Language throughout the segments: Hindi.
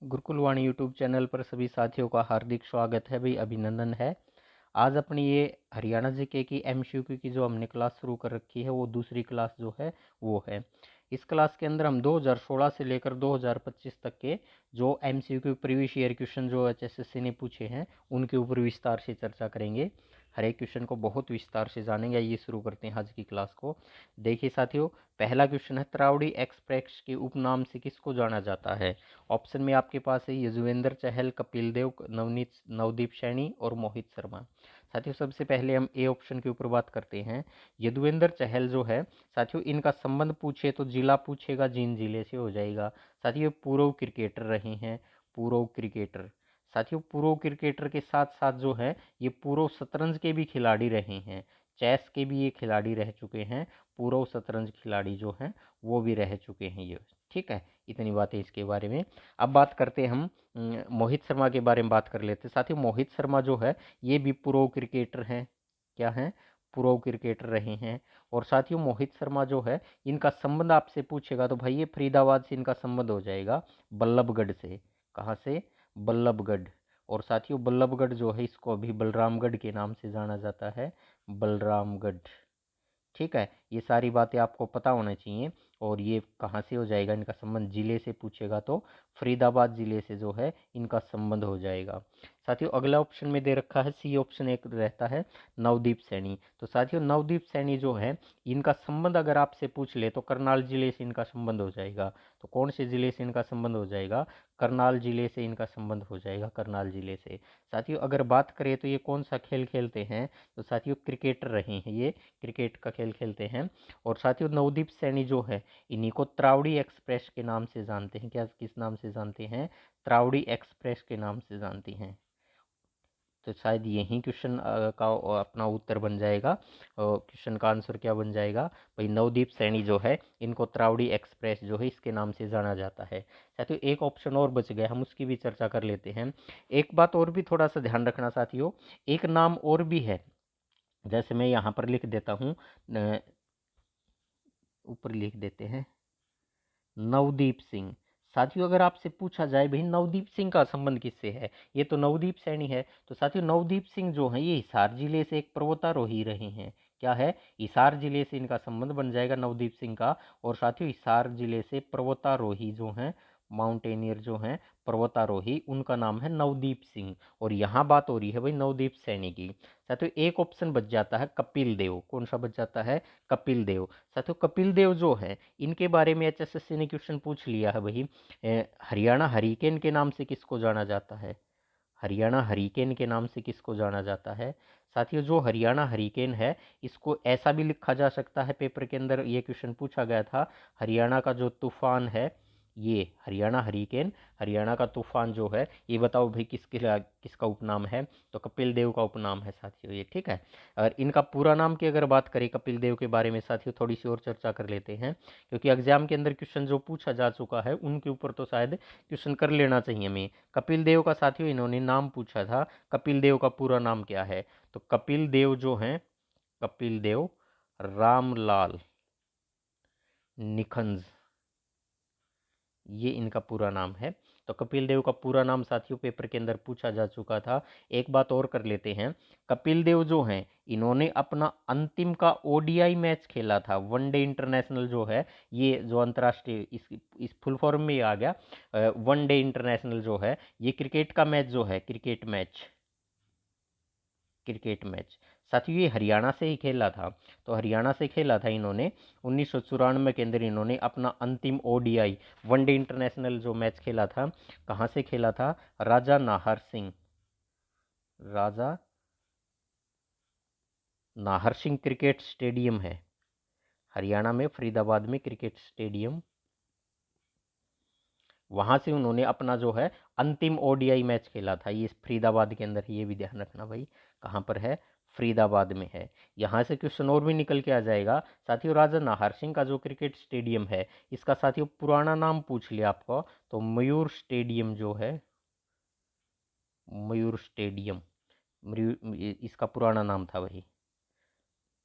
गुरुकुल वाणी यूट्यूब चैनल पर सभी साथियों का हार्दिक स्वागत है भाई, अभिनंदन है। आज अपनी ये हरियाणा जीके की एमसीक्यू की जो हमने क्लास शुरू कर रखी है, वो दूसरी क्लास जो है वो है। इस क्लास के अंदर हम 2016 से लेकर 2025 तक के जो एमसीक्यू प्रीवियस ईयर क्वेश्चन जो एचएसएससी ने पूछे हैं, उनके ऊपर विस्तार से चर्चा करेंगे। हर एक क्वेश्चन को बहुत विस्तार से जानेंगे। ये शुरू करते हैं आज की क्लास को। देखिए साथियों, पहला क्वेश्चन है, तरावड़ी एक्सप्रेस के उपनाम से किसको जाना जाता है? ऑप्शन में आपके पास है यजुवेंद्र चहल, कपिल देव, नवदीप सैनी और मोहित शर्मा। साथियों, सबसे पहले हम ए ऑप्शन के ऊपर बात करते हैं। यदुवेंद्र चहल जो है साथियों, इनका संबंध पूछे तो जिला पूछेगा, जींद जिले से हो जाएगा। साथियों, पूर्व क्रिकेटर रहे हैं, पूर्व क्रिकेटर। साथियों, पूर्व क्रिकेटर के साथ साथ जो है ये पूर्व शतरंज के भी खिलाड़ी रहे हैं, चेस के भी ये खिलाड़ी रह चुके हैं। पूर्व शतरंज खिलाड़ी जो हैं वो भी रह चुके हैं ये। ठीक है, इतनी बातें इसके बारे में। अब बात करते हैं हम मोहित शर्मा के बारे में बात कर लेते हैं। साथियों, मोहित शर्मा जो है ये भी प्रो क्रिकेटर हैं। क्या हैं? प्रो क्रिकेटर रहे हैं। और साथियों, मोहित शर्मा जो है इनका संबंध आपसे पूछेगा तो भाई ये फरीदाबाद से इनका संबंध हो जाएगा, बल्लभगढ़ से। कहाँ से? बल्लभगढ़। और साथियों, बल्लभगढ़ जो है इसको अभी बलरामगढ़ के नाम से जाना जाता है, बलरामगढ़। ठीक है, ये सारी बातें आपको पता होना चाहिए। और ये कहाँ से हो जाएगा इनका संबंध? जिले से पूछेगा तो फरीदाबाद जिले से जो है इनका संबंध हो जाएगा। साथियों, अगला ऑप्शन में दे रखा है सी ऑप्शन, एक रहता है नवदीप सैनी। तो साथियों, नवदीप सैनी जो है इनका संबंध अगर आपसे पूछ ले तो करनाल जिले से इनका संबंध हो जाएगा। तो कौन से जिले से इनका संबंध हो जाएगा? करनाल जिले से इनका संबंध हो जाएगा, करनाल जिले से। साथियों, अगर बात करें तो ये कौन सा खेल खेलते हैं? तो साथियों, क्रिकेटर रहे हैं ये, क्रिकेट का खेल खेलते हैं। और साथियों, नवदीप सैनी जो है इन्हीं को तरावड़ी एक्सप्रेस के नाम से जानते हैं। क्या, किस नाम से जानते हैं? तरावड़ी एक्सप्रेस के नाम से जानती हैं। तो शायद यही क्वेश्चन का अपना उत्तर बन जाएगा। क्वेश्चन का आंसर क्या बन जाएगा भाई? नवदीप सैनी जो है इनको तरावड़ी एक्सप्रेस जो है इसके नाम से जाना जाता है। साथियों, एक ऑप्शन और बच गया, हम उसकी भी चर्चा कर लेते हैं। एक बात और भी थोड़ा सा ध्यान रखना साथियों, एक नाम और भी है, जैसे मैं यहाँ पर लिख देता हूँ, ऊपर लिख देते हैं नवदीप सिंह। साथियों, अगर आपसे पूछा जाए भाई नवदीप सिंह का संबंध किससे है, ये तो नवदीप सैनी है। तो साथियों, नवदीप सिंह जो है ये हिसार जिले से एक पर्वतारोही रहे हैं। क्या है? हिसार जिले से इनका संबंध बन जाएगा नवदीप सिंह का। और साथियों, हिसार जिले से पर्वतारोही जो हैं, माउंटेनियर जो हैं, पर्वतारोही, उनका नाम है नवदीप सिंह। और यहाँ बात हो रही है भाई नवदीप सैनी की। साथियों, एक ऑप्शन बच जाता है कपिल देव। कौन सा बच जाता है? कपिल देव। साथियों, कपिल देव जो है इनके बारे में एचएसएससी ने क्वेश्चन पूछ लिया है भाई। हरियाणा हरिकेन के नाम से किसको जाना जाता है? हरियाणा हरिकेन के नाम से किसको जाना जाता है? साथियों, जो हरियाणा हरिकेन है इसको ऐसा भी लिखा जा सकता है, पेपर के अंदर ये क्वेश्चन पूछा गया था, हरियाणा का जो तूफान है, ये हरियाणा हरिकेन, हरियाणा का तूफान जो है, ये बताओ भाई किसका उपनाम है? तो कपिल देव का उपनाम है साथियों ये। ठीक है, और इनका पूरा नाम की अगर बात करें कपिल देव के बारे में साथियों, थोड़ी सी और चर्चा कर लेते हैं, क्योंकि एग्जाम के अंदर क्वेश्चन जो पूछा जा चुका है उनके ऊपर तो शायद क्वेश्चन कर लेना चाहिए हमें। कपिल देव का साथियों इन्होंने नाम पूछा था, कपिल देव का पूरा नाम क्या है? तो कपिल देव जो हैं, कपिल देव रामलाल निखंज, ये इनका पूरा नाम है। तो कपिल देव का पूरा नाम साथियों पेपर के अंदर पूछा जा चुका था। एक बात और कर लेते हैं, कपिल देव जो हैं इन्होंने अपना अंतिम का ओडीआई मैच खेला था, वनडे इंटरनेशनल जो है, ये जो अंतर्राष्ट्रीय इस फुल फॉर्म में आ गया, वनडे इंटरनेशनल जो है, ये क्रिकेट का मैच जो है, क्रिकेट मैच, क्रिकेट मैच साथियों ये हरियाणा से ही खेला था। तो हरियाणा से खेला था इन्होंने, 1994 के अंदर इन्होंने अपना अंतिम ओडीआई वनडे इंटरनेशनल जो मैच खेला था, कहाँ से खेला था? राजा नाहर सिंह, राजा नाहर सिंह क्रिकेट स्टेडियम है हरियाणा में, फरीदाबाद में क्रिकेट स्टेडियम, वहां से उन्होंने अपना जो है अंतिम ओडीआई मैच खेला था, ये फरीदाबाद के अंदर, ये भी ध्यान रखना भाई, कहाँ पर है? फरीदाबाद में है। यहाँ से क्वेश्चन और भी निकल के आ जाएगा साथियों। राजा नाहर सिंह का जो क्रिकेट स्टेडियम है इसका साथियों पुराना नाम पूछ लिया आपको तो मयूर स्टेडियम जो है, मयूर स्टेडियम, इसका पुराना नाम था वही।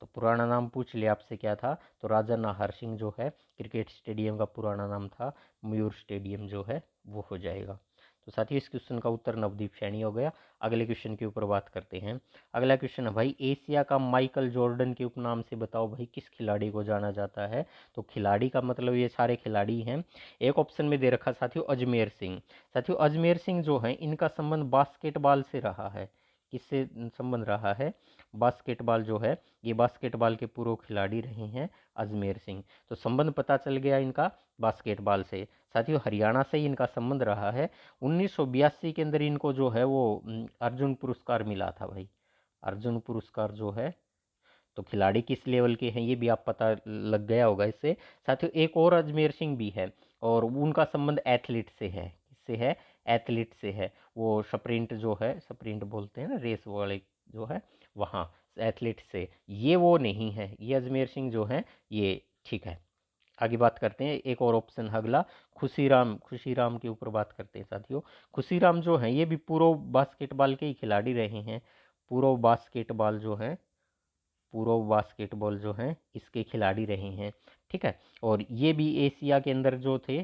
तो पुराना नाम पूछ लिया आपसे क्या था? तो राजा नाहर सिंह जो है क्रिकेट स्टेडियम का पुराना नाम था मयूर स्टेडियम जो है वो हो जाएगा। तो साथियों इस क्वेश्चन का उत्तर नवदीप सैनी हो गया। अगले क्वेश्चन के ऊपर बात करते हैं। अगला क्वेश्चन है भाई, एशिया का माइकल जॉर्डन के उपनाम से बताओ भाई किस खिलाड़ी को जाना जाता है। तो खिलाड़ी का मतलब ये सारे खिलाड़ी हैं। एक ऑप्शन में दे रखा साथियों अजमेर सिंह। साथियों अजमेर सिंह जो है इनका संबंध बास्केटबॉल से रहा है। किससे संबंध रहा है? बास्केटबॉल जो है, ये बास्केटबॉल के पूर्व खिलाड़ी रहे हैं अजमेर सिंह। तो संबंध पता चल गया इनका बास्केटबॉल से। साथियों हरियाणा से ही इनका संबंध रहा है। 1982 के अंदर इनको जो है वो अर्जुन पुरस्कार मिला था भाई। अर्जुन पुरस्कार जो है, तो खिलाड़ी किस लेवल के हैं ये भी आप पता लग गया होगा इससे। साथियों एक और अजमेर सिंह भी है और उनका संबंध एथलीट से है। किससे है? एथलीट से है। वो स्प्रिंट जो है, स्प्रिंट बोलते हैं ना रेस वाले जो है, वहाँ एथलीट से। ये वो नहीं है, ये अजमेर सिंह जो है ये ठीक है। आगे बात करते हैं, एक और ऑप्शन अगला खुशीराम। खुशीराम के ऊपर बात करते हैं साथियों। खुशीराम जो है ये भी पूर्व बास्केटबॉल के ही खिलाड़ी रहे हैं। पूर्व बास्केटबॉल जो है, पूर्व बास्केटबॉल जो है इसके खिलाड़ी रहे हैं। ठीक है। और ये भी एशिया के अंदर जो थे,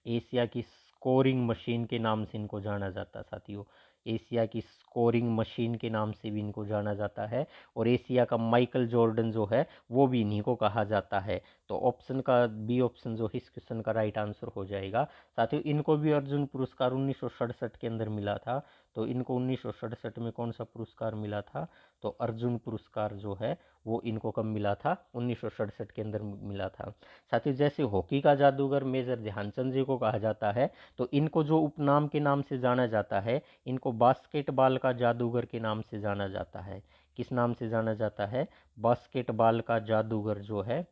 एशिया की स्कोरिंग मशीन के नाम से इनको जाना जाता साथियों। एशिया की स्कोरिंग मशीन के नाम से भी इनको जाना जाता है। और एशिया का माइकल जॉर्डन जो है वो भी इन्हीं को कहा जाता है। तो ऑप्शन का बी ऑप्शन जो इस क्वेश्चन का राइट आंसर हो जाएगा। साथियों इनको भी अर्जुन पुरस्कार 1967 के अंदर मिला था। तो इनको 1967 में कौन सा पुरस्कार मिला था? तो अर्जुन पुरस्कार जो है वो इनको कब मिला था? 1967 के अंदर मिला था। साथियों जैसे हॉकी का जादूगर मेजर ध्यानचंद जी को कहा जाता है, तो इनको जो उपनाम के नाम से जाना जाता है, इनको बास्केटबॉल का जादूगर के नाम से जाना जाता है। किस नाम से जाना जाता है? बास्केटबॉल का जादूगर जो है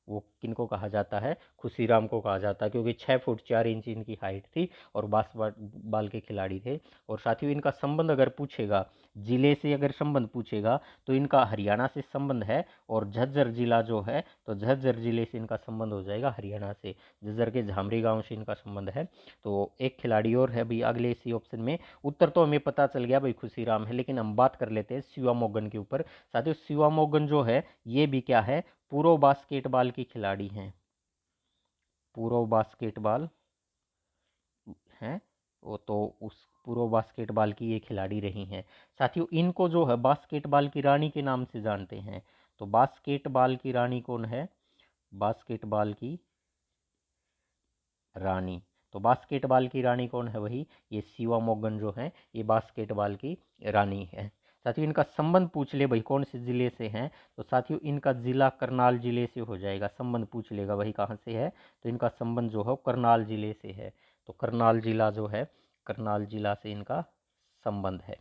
वो किनको कहा जाता है? खुशीराम को कहा जाता है, क्योंकि 6 फुट 4 इंच इनकी हाइट थी और बास्केटबॉल के खिलाड़ी थे। और साथियों इनका संबंध अगर पूछेगा, जिले से अगर संबंध पूछेगा, तो इनका हरियाणा से संबंध है। और झज्जर जिला जो है, तो झज्जर जिले से इनका संबंध हो जाएगा हरियाणा से। झज्जर के झामरी गांव से इनका संबंध है। तो एक खिलाड़ी और है भाई अगले इसी ऑप्शन में। उत्तर तो हमें पता चल गया भाई खुशीराम है, लेकिन हम बात कर लेते हैं शिवा मोगन के ऊपर। साथियों शिवा मोगन जो है ये भी क्या है? पूर्व बास्केटबॉल की खिलाड़ी हैं। पूर्व बास्केटबॉल हैं वो, तो उस पूर्व बास्केटबॉल की ये खिलाड़ी रही हैं। साथियों इनको जो है बास्केटबॉल की रानी के नाम से जानते हैं। तो बास्केटबॉल की रानी कौन है? बास्केटबॉल की रानी, तो बास्केटबॉल की रानी कौन है? वही ये शिवा मोगन जो है ये बास्केटबॉल की रानी है। साथियों इनका संबंध पूछ ले भाई कौन से जिले से हैं, तो साथियों इनका जिला करनाल जिले से हो जाएगा। संबंध पूछ लेगा वही कहाँ से है, तो इनका संबंध जो है करनाल जिले से है। तो करनाल जिला जो है, करनाल जिला से इनका संबंध है।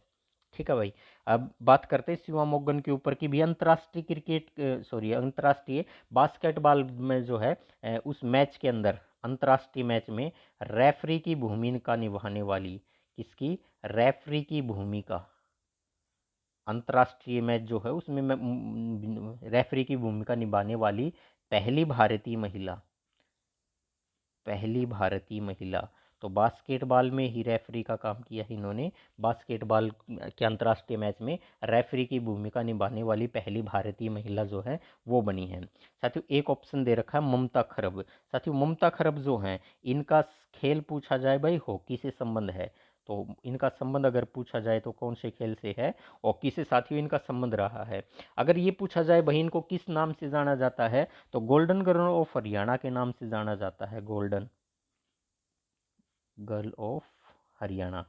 ठीक है भाई। अब बात करते हैं शिवा मोगन के ऊपर की भी। अंतर्राष्ट्रीय क्रिकेट, सॉरी अंतर्राष्ट्रीय बास्केटबॉल में जो है उस मैच के अंदर, अंतर्राष्ट्रीय मैच में रेफरी की भूमिका निभाने वाली, किसकी? रेफरी की भूमिका, अंतर्राष्ट्रीय मैच जो है उसमें रेफरी की भूमिका निभाने वाली पहली भारतीय महिला, पहली भारतीय महिला। तो बास्केटबॉल में ही रेफरी का काम किया है इन्होंने। बास्केटबॉल के अंतर्राष्ट्रीय मैच में रेफरी की भूमिका निभाने वाली पहली भारतीय महिला जो है वो बनी है। साथियों एक ऑप्शन दे रखा है ममता खरब। साथियों ममता खरब जो हैं इनका खेल पूछा जाए भाई हॉकी से संबंध है, तो इनका संबंध अगर पूछा जाए तो कौन से खेल से है? हॉकी से साथियों इनका संबंध रहा है। अगर ये पूछा जाए भाई इनको किस नाम से जाना जाता है, तो गोल्डन गर्ल ऑफ हरियाणा के नाम से जाना जाता है। Golden girl of Haryana.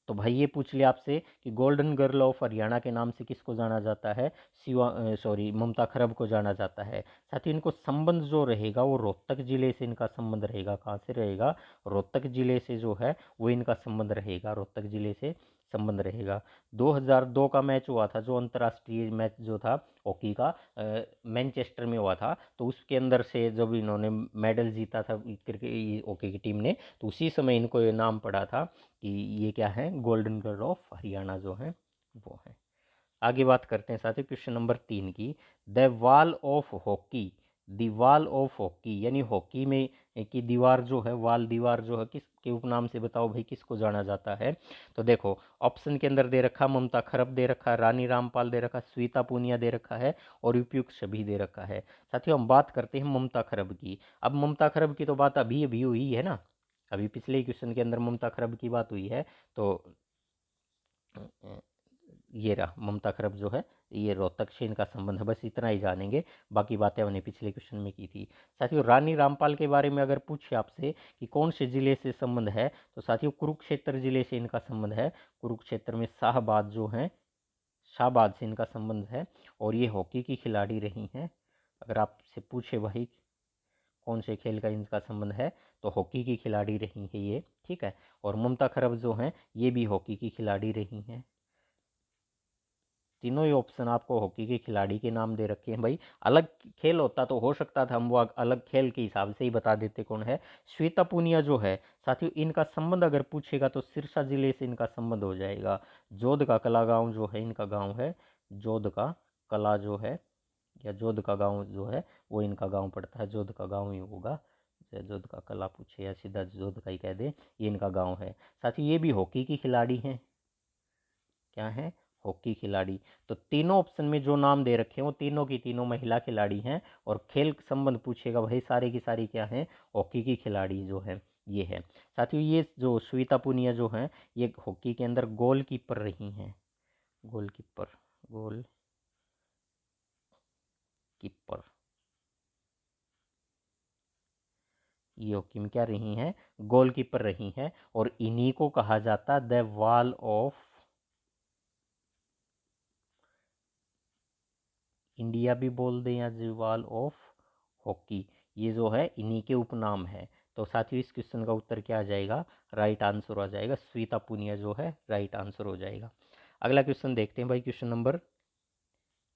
तो भाई ये पूछ लिया आपसे कि गोल्डन गर्ल ऑफ हरियाणा के नाम से किसको जाना जाता है? शिवा, सॉरी ममता खरब को जाना जाता है। साथ ही इनको संबंध जो रहेगा वो रोहतक जिले से इनका संबंध रहेगा। कहाँ से रहेगा? रोहतक जिले से जो है वो इनका संबंध रहेगा, रोहतक जिले से संबंध रहेगा। 2002 का मैच हुआ था जो अंतर्राष्ट्रीय मैच जो था हॉकी का, मैनचेस्टर में हुआ था। तो उसके अंदर से जब इन्होंने मेडल जीता था क्रिकेट हॉकी की टीम ने, तो उसी समय इनको ये नाम पड़ा था कि ये क्या है? गोल्डन गर्ल ऑफ हरियाणा जो है वो है। आगे बात करते हैं साथियों क्वेश्चन नंबर 3 की। The wall of hockey, the wall of hockey, यानी हॉकी में की दीवार जो है, वाल दीवार जो है, किसके उपनाम से बताओ भाई, किसको जाना जाता है। तो देखो ऑप्शन के अंदर दे रखा ममता खरब दे रखा है, रानी रामपाल दे रखा, श्वेता पूनिया दे रखा है और उपयुक्त सभी दे रखा है। साथियों हम बात करते हैं ममता खरब की। अब ममता खरब की तो बात अभी अभी हुई है ना, अभी पिछले क्वेश्चन के अंदर ममता खरब की बात हुई है। तो ये रहा ममता खरब जो है, ये रोहतक से इनका संबंध है, बस इतना ही जानेंगे, बाकी बातें हमने पिछले क्वेश्चन में की थी। साथियों रानी रामपाल के बारे में अगर पूछे आपसे कि कौन से जिले से संबंध है, तो साथियों कुरुक्षेत्र जिले से इनका संबंध है। कुरुक्षेत्र में शाहबाद जो है, शाहबाद से इनका संबंध है और ये हॉकी की खिलाड़ी रही हैं। अगर आपसे पूछे भाई कौन से खेल का इनका संबंध है, तो हॉकी की खिलाड़ी रही है ये, ठीक है। और ममता खरब जो हैं ये भी हॉकी की खिलाड़ी रही हैं। तीनों ही ऑप्शन आपको हॉकी के खिलाड़ी के नाम दे रखे हैं भाई। अलग खेल होता तो हो सकता था हम वो अलग खेल के हिसाब से ही बता देते कौन है। श्वेता पूनिया जो है साथियों, इनका संबंध अगर पूछेगा तो सिरसा जिले से इनका संबंध हो जाएगा। जोध का कला गांव जो है इनका गांव है, जोध का कला जो है या जोध का गांव जो है वो इनका गांव पड़ता है, जोध का गांव ही होगा। जोध का कला पूछे या सीधा जोध का ही कह दे, ये इनका गांव है। साथ ही ये भी हॉकी की खिलाड़ी हैं, क्या है, हॉकी खिलाड़ी। तो तीनों ऑप्शन में जो नाम दे रखे हैं वो तीनों की तीनों महिला खिलाड़ी हैं। और खेल संबंध पूछेगा भाई सारे की सारी क्या है, हॉकी की खिलाड़ी जो है ये है। साथियों ये जो श्वेता पूनिया जो है ये हॉकी के अंदर गोलकीपर रही हैं, गोलकीपर, गोल कीपर, ये हॉकी में क्या रही हैं, गोलकीपर रही हैं। और इन्हीं को कहा जाता द वॉल ऑफ इंडिया भी बोल दें या द वॉल ऑफ हॉकी, ये जो है इन्हीं के उपनाम है। तो साथियों इस क्वेश्चन का उत्तर क्या आ जाएगा, राइट आंसर आ जाएगा, श्वेता पुनिया जो है राइट आंसर हो जाएगा। अगला क्वेश्चन देखते हैं भाई, क्वेश्चन नंबर,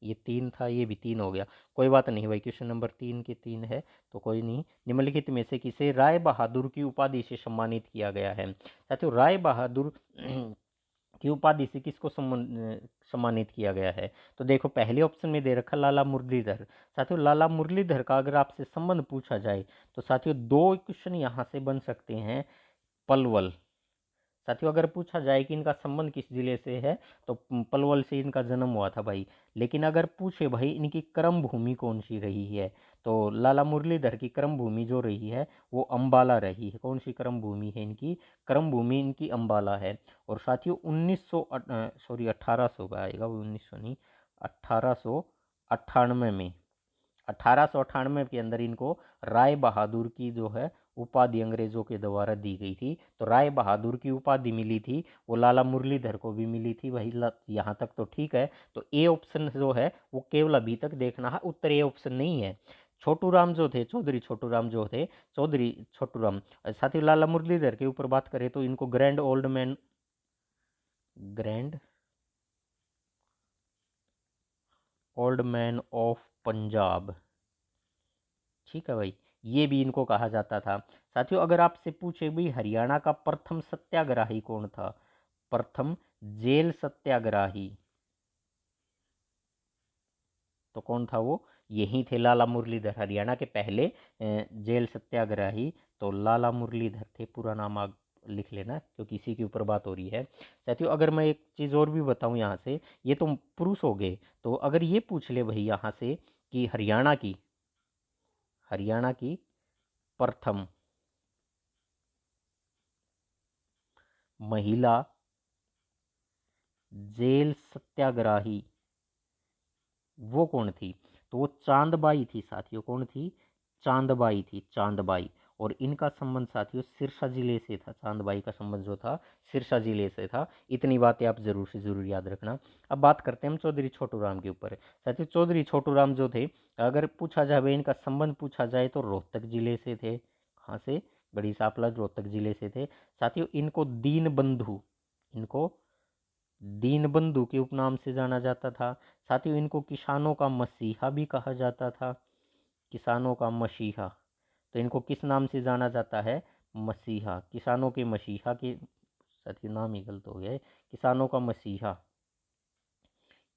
ये 3 था, ये भी 3 हो गया, कोई बात नहीं भाई, क्वेश्चन नंबर 3 के 3 है तो कोई नहीं। निम्नलिखित में से किसे राय बहादुर की उपाधि से सम्मानित किया गया है। साथियों राय बहादुर की उपाधि से किसको सम्मानित किया गया है। तो देखो पहले ऑप्शन में दे रखा लाला मुरलीधर। साथियों लाला मुरलीधर का अगर आपसे संबंध पूछा जाए तो साथियों दो क्वेश्चन यहाँ से बन सकते हैं। पलवल, साथियों अगर पूछा जाए कि इनका संबंध किस जिले से है तो पलवल से इनका जन्म हुआ था भाई। लेकिन अगर पूछे भाई इनकी कर्म भूमि कौन सी रही है, तो लाला मुरलीधर की कर्म भूमि जो रही है वो अंबाला रही है। कौन सी कर्म भूमि है इनकी, कर्म भूमि इनकी अंबाला है। और साथियों 1800 का आएगा वो, 1900 नहीं, 1898 में, 1898 के अंदर इनको राय बहादुर की जो है उपाधि अंग्रेजों के द्वारा दी गई थी। तो राय बहादुर की उपाधि मिली थी वो लाला मुरलीधर को भी मिली थी भाई। यहाँ तक तो ठीक है। तो ए ऑप्शन जो है वो केवल अभी तक देखना है, उत्तर ए ऑप्शन नहीं है। छोटू राम जो थे, चौधरी छोटू राम जो थे, चौधरी छोटू राम। साथ ही लाला मुरलीधर के ऊपर बात करें तो इनको grand old man, grand old man of Punjab, ठीक है भाई, ये भी इनको कहा जाता था। साथियों अगर आपसे पूछे भाई हरियाणा का प्रथम सत्याग्रही कौन था, प्रथम जेल सत्याग्रही, तो कौन था वो, यही थे लाला मुरलीधर, हरियाणा के पहले जेल सत्याग्रही। तो लाला मुरलीधर थे, पूरा नाम आप लिख लेना क्योंकि इसी के ऊपर बात हो रही है। साथियों अगर मैं एक चीज़ और भी बताऊं यहाँ से, ये तो पुरुष हो गए, तो अगर ये पूछ ले भाई यहाँ से कि हरियाणा की प्रथम महिला जेल सत्याग्रही वो कौन थी, तो वो चांदबाई थी साथियों। कौन थी, चांदबाई थी, चांदबाई। और इनका संबंध साथियों सिरसा जिले से था, चांदबाई का संबंध जो था सिरसा जिले से था। इतनी बातें आप जरूर से जरूर याद रखना। अब बात करते हैं हम चौधरी छोटू राम के ऊपर। साथियों चौधरी छोटू राम जो थे, अगर पूछा जाए इनका संबंध पूछा जाए तो रोहतक जिले से थे। कहाँ से, बड़ी सापला रोहतक जिले से थे। साथियों इनको दीन बंधु, इनको दीनबंधु के उपनाम से जाना जाता था। साथियों इनको किसानों का मसीहा भी कहा जाता था, किसानों का मसीहा। तो इनको किस नाम से जाना जाता है, मसीहा, किसानों के मसीहा के, साथियों नाम ही गलत हो गया है, किसानों का मसीहा,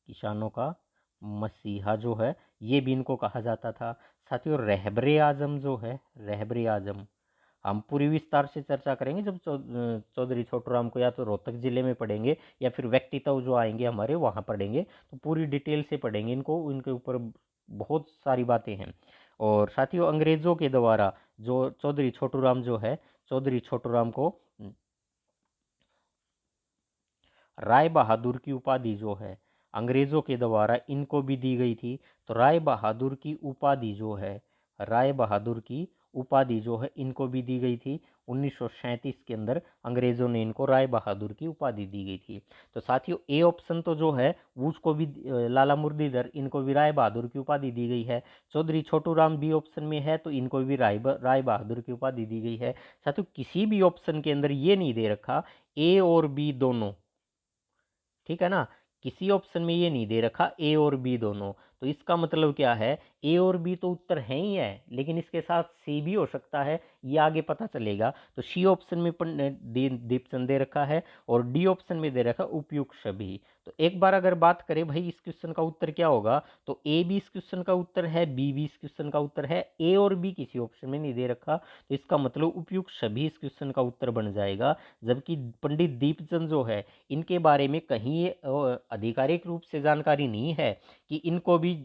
किसानों का मसीहा जो है ये भी इनको कहा जाता था। साथियों रहबरे आजम जो है, रहबरे आजम हम पूरी विस्तार से चर्चा करेंगे जब चौधरी छोटूराम को या तो रोहतक जिले में पढ़ेंगे या फिर व्यक्तित्व जो आएंगे हमारे वहाँ पढ़ेंगे, तो पूरी डिटेल से पढ़ेंगे इनको, इनके ऊपर बहुत सारी बातें हैं। और साथियों अंग्रेजों के द्वारा जो चौधरी छोटूराम जो है, चौधरी छोटूराम को राय बहादुर की उपाधि जो है अंग्रेजों के द्वारा इनको भी दी गई थी। तो राय बहादुर की उपाधि जो है, राय बहादुर की उपाधि जो है इनको भी दी गई थी। 1937 के अंदर अंग्रेजों ने इनको राय बहादुर की उपाधि दी गई थी। तो साथियों ए ऑप्शन तो जो है उसको भी लाला मुरलीधर, इनको भी राय बहादुर की उपाधि दी गई है। चौधरी छोटूराम बी ऑप्शन में है तो इनको भी राय बहादुर की उपाधि दी गई है। साथियों किसी भी ऑप्शन के अंदर ये नहीं दे रखा ए और बी दोनों, ठीक है ना, किसी ऑप्शन में ये नहीं दे रखा ए और बी दोनों। तो इसका मतलब क्या है, ए और बी तो उत्तर है ही है, लेकिन इसके साथ सी भी हो सकता है, ये आगे पता चलेगा। तो सी ऑप्शन में दीपचंद दे रखा है और डी ऑप्शन में दे रखा उपयुक्त सभी। तो एक बार अगर बात करें भाई इस क्वेश्चन का उत्तर क्या होगा, तो ए भी इस क्वेश्चन का उत्तर है, बी भी इस क्वेश्चन का उत्तर है, ए और बी किसी ऑप्शन में नहीं दे रखा, तो इसका मतलब उपयुक्त सभी इस क्वेश्चन का उत्तर बन जाएगा। जबकि पंडित दीपचंद जो है इनके बारे में कहीं आधिकारिक रूप से जानकारी नहीं है कि इनको भी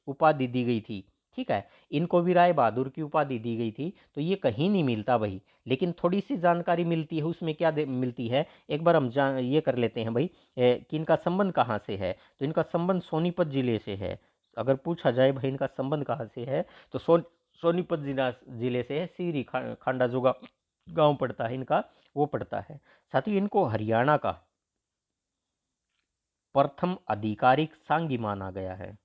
उपाधि दी गई थी, ठीक है, इनको भी राय बहादुर की उपाधि दी गई थी, तो ये कहीं नहीं मिलता भाई। लेकिन थोड़ी सी जानकारी मिलती है, उसमें क्या मिलती है, एक बार हम ये कर लेते हैं भाई कि इनका संबंध कहाँ से है। तो इनका संबंध सोनीपत जिले से है। अगर पूछा जाए भाई इनका संबंध कहाँ से है, तो सोनीपत जिले से है। सीरी खांडा जो गाँव पड़ता है इनका, वो पड़ता है। साथ ही इनको हरियाणा का प्रथम आधिकारिक सांगी माना गया है।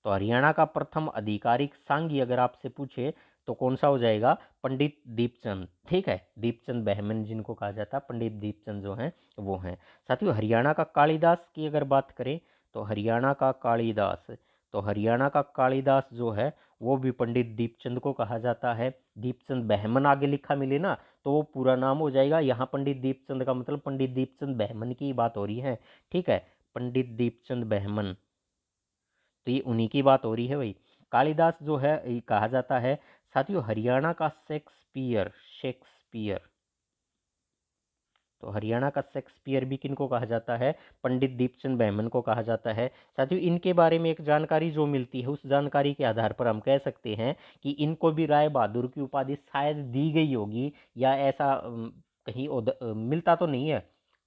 तो हरियाणा का प्रथम आधिकारिक सांगी अगर आपसे पूछे तो कौन सा हो जाएगा, पंडित दीपचंद, ठीक है, दीपचंद बहमन जिनको कहा जाता है, पंडित दीपचंद जो हैं वो हैं। साथियों हरियाणा का कालिदास की अगर बात करें, तो हरियाणा का कालिदास, तो हरियाणा का कालिदास जो है वो भी पंडित दीपचंद को कहा जाता है। दीपचंद बहमन आगे लिखा मिले ना तो वो पूरा नाम हो जाएगा। यहाँ पंडित दीपचंद का मतलब पंडित दीपचंद बहमन की बात हो रही है, ठीक है, पंडित दीपचंद बहमन, तो ये उन्हीं की बात हो रही है भाई। कालिदास जो है ये कहा जाता है। साथियों हरियाणा का शेक्सपियर, शेक्सपियर, तो हरियाणा का शेक्सपियर भी किनको कहा जाता है, पंडित दीपचंद बहमन को कहा जाता है। साथियों इनके बारे में एक जानकारी जो मिलती है, उस जानकारी के आधार पर हम कह सकते हैं कि इनको भी राय बहादुर की उपाधि शायद दी गई होगी, या ऐसा कहीं मिलता तो नहीं है,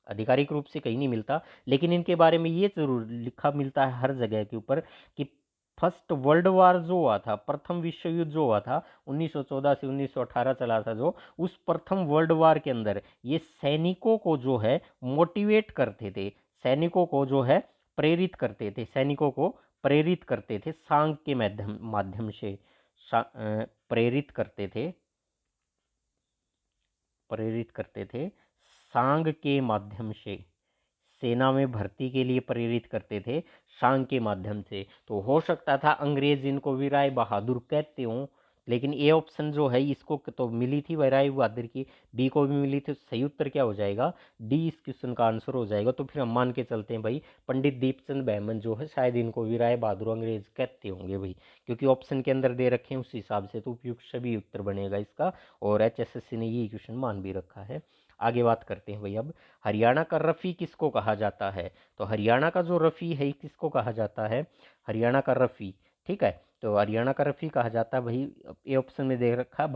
आधिकारिक रूप से कहीं नहीं मिलता, लेकिन इनके बारे में ये जरूर लिखा मिलता है हर जगह के ऊपर कि फर्स्ट वर्ल्ड वार जो हुआ था, प्रथम विश्व युद्ध जो हुआ था 1914 से 1918 चला था, जो उस प्रथम वर्ल्ड वार के अंदर ये सैनिकों को जो है मोटिवेट करते थे, सैनिकों को जो है प्रेरित करते थे, सैनिकों को प्रेरित करते थे सांग के माध्यम माध्यम से, प्रेरित करते थे, प्रेरित करते थे सांग के माध्यम से, सेना में भर्ती के लिए प्रेरित करते थे सांग के माध्यम से। तो हो सकता था अंग्रेज इनको वीराय बहादुर कहते हों, लेकिन ए ऑप्शन जो है इसको तो मिली थी वीराय बहादुर की, बी को भी मिली थी, सही उत्तर क्या हो जाएगा, डी इस क्वेश्चन का आंसर हो जाएगा। तो फिर हम मान के चलते हैं भाई पंडित दीपचंद बहमन जो है शायद इनको वीराय बहादुर अंग्रेज कहते होंगे भाई, क्योंकि ऑप्शन के अंदर दे रखे हैं उस हिसाब से, तो उपयुक्त सभी उत्तर बनेगा इसका। और एचएसएससी ने ये क्वेश्चन मान भी रखा है। आगे बात करते हैं भाई अब, हरियाणा का रफ़ी किसको कहा जाता है। तो हरियाणा का जो रफ़ी है किसको कहा जाता है, हरियाणा का रफ़ी, ठीक है, तो हरियाणा का रफ़ी कहा जाता है भाई, ए ऑप्शन में दे रखा है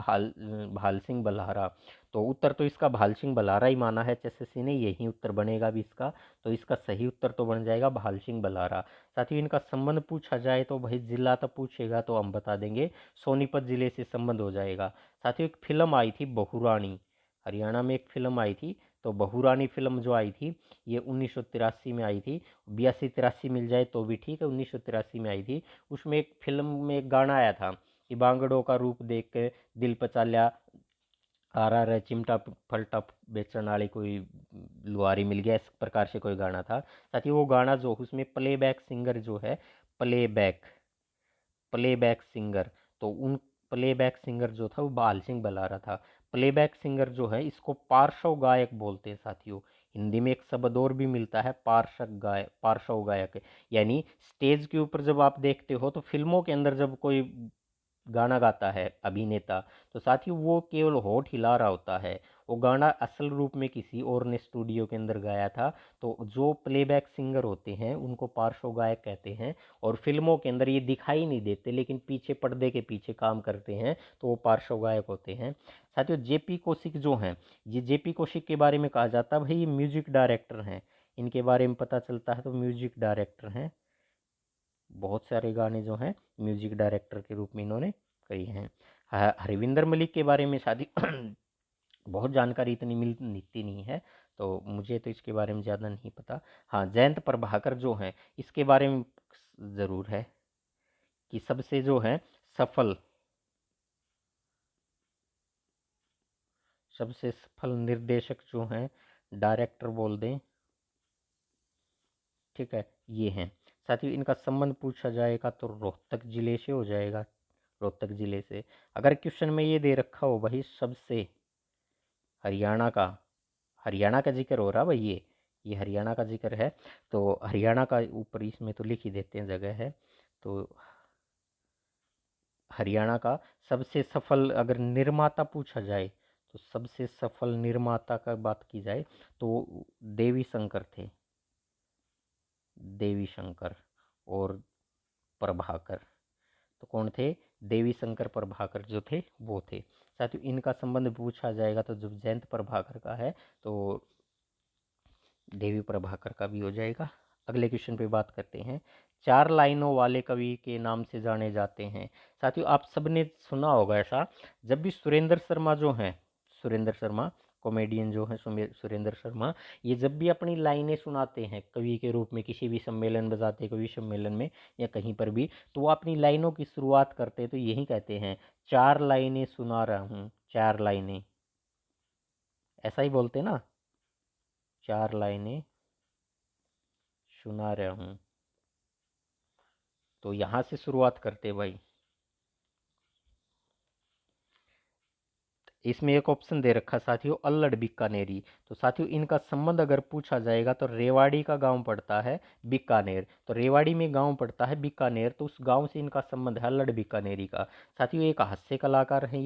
भाल सिंह बलहारा। तो उत्तर तो इसका भाल सिंह बलहारा ही माना है एचएसएससी ने, यही उत्तर बनेगा भी इसका। तो इसका सही उत्तर तो बन जाएगा भाल सिंह बलहारा। साथ ही इनका संबंध पूछा जाए तो भाई जिला तो पूछेगा तो हम बता देंगे, सोनीपत जिले से संबंध हो जाएगा। साथ ही एक फिल्म आई थी बहुरानी, हरियाणा में एक फिल्म आई थी, तो बहुरानी फिल्म जो आई थी ये 1983 में आई थी, 82-83 मिल जाए तो भी ठीक है, 1983 में आई थी। उसमें एक फिल्म में एक गाना आया था कि बांगड़ों का रूप देख के दिल पचाल्या, आ रहा है चिमटा फलटा बेचने वाली कोई लुहारी मिल गया, इस प्रकार से कोई गाना था। साथ ही वो गाना जो उसमें प्लेबैक सिंगर जो है, प्लेबैक, प्लेबैक सिंगर, तो उन प्लेबैक सिंगर जो था वो बाल सिंह बलारा था। प्लेबैक सिंगर जो है इसको पार्श्व गायक बोलते हैं साथियों। हिंदी में एक शब्द और भी मिलता है पार्श्व गायक, यानी स्टेज के ऊपर जब आप देखते हो तो फिल्मों के अंदर जब कोई गाना गाता है अभिनेता, तो साथियों वो केवल होठ हिला रहा होता है, वो गाना असल रूप में किसी और ने स्टूडियो के अंदर गाया था। तो जो प्लेबैक सिंगर होते हैं उनको पार्श्व गायक कहते हैं, और फिल्मों के अंदर ये दिखाई नहीं देते लेकिन पीछे पर्दे के पीछे काम करते हैं, तो वो पार्श्व गायक होते हैं। साथियों जेपी कौशिक जो हैं, ये जेपी कौशिक के बारे में कहा जाता है भाई ये म्यूजिक डायरेक्टर हैं, इनके बारे में पता चलता है तो म्यूजिक डायरेक्टर हैं, बहुत सारे गाने जो हैं म्यूजिक डायरेक्टर के रूप में इन्होंने कही हैं। हरविंदर मलिक के बारे में शादी बहुत जानकारी इतनी मिलती नहीं है, तो मुझे तो इसके बारे में ज़्यादा नहीं पता। हाँ, जयंत प्रभाकर जो हैं इसके बारे में ज़रूर है कि सबसे जो है सफल सबसे सफल निर्देशक जो हैं, डायरेक्टर बोल दें, ठीक है, ये हैं। साथियों इनका संबंध पूछा जाएगा तो रोहतक जिले से हो जाएगा, रोहतक जिले से। अगर क्वेश्चन में ये दे रखा हो भाई सबसे हरियाणा का, हरियाणा का जिक्र हो रहा भाई, ये हरियाणा का जिक्र है, तो हरियाणा का ऊपर इसमें तो लिख ही देते हैं, जगह है, तो हरियाणा का सबसे सफल अगर निर्माता पूछा जाए, तो सबसे सफल निर्माता का बात की जाए तो देवी शंकर थे, देवी शंकर और प्रभाकर, तो कौन थे, देवी शंकर प्रभाकर जो थे वो थे। साथियों इनका संबंध पूछा जाएगा तो जब जयंत प्रभाकर का है तो देवी प्रभाकर का भी हो जाएगा। अगले क्वेश्चन पे बात करते हैं। चार लाइनों वाले कवि के नाम से जाने जाते हैं। साथियों आप सबने सुना होगा ऐसा, जब भी सुरेंद्र शर्मा जो हैं, सुरेंद्र शर्मा कॉमेडियन जो है सुरेंद्र शर्मा, ये जब भी अपनी लाइनें सुनाते हैं कवि के रूप में, किसी भी सम्मेलन बजाते कवि सम्मेलन में या कहीं पर भी, तो वो अपनी लाइनों की शुरुआत करते हैं तो यही कहते हैं, चार लाइनें सुना रहा हूँ, चार लाइनें, ऐसा ही बोलते ना, चार लाइनें सुना रहा हूँ, तो यहाँ से शुरुआत करते भाई। इसमें एक ऑप्शन दे रखा साथियों अल्लड़ बीकानेरी, तो साथियों इनका संबंध अगर पूछा जाएगा तो रेवाड़ी का गांव पड़ता है बीकानेर, तो रेवाड़ी में गांव पड़ता है बीकानेर, तो उस गांव से इनका संबंध है अल्लड़ बीकानेरी का। साथियों एक हास्य कलाकार हैं,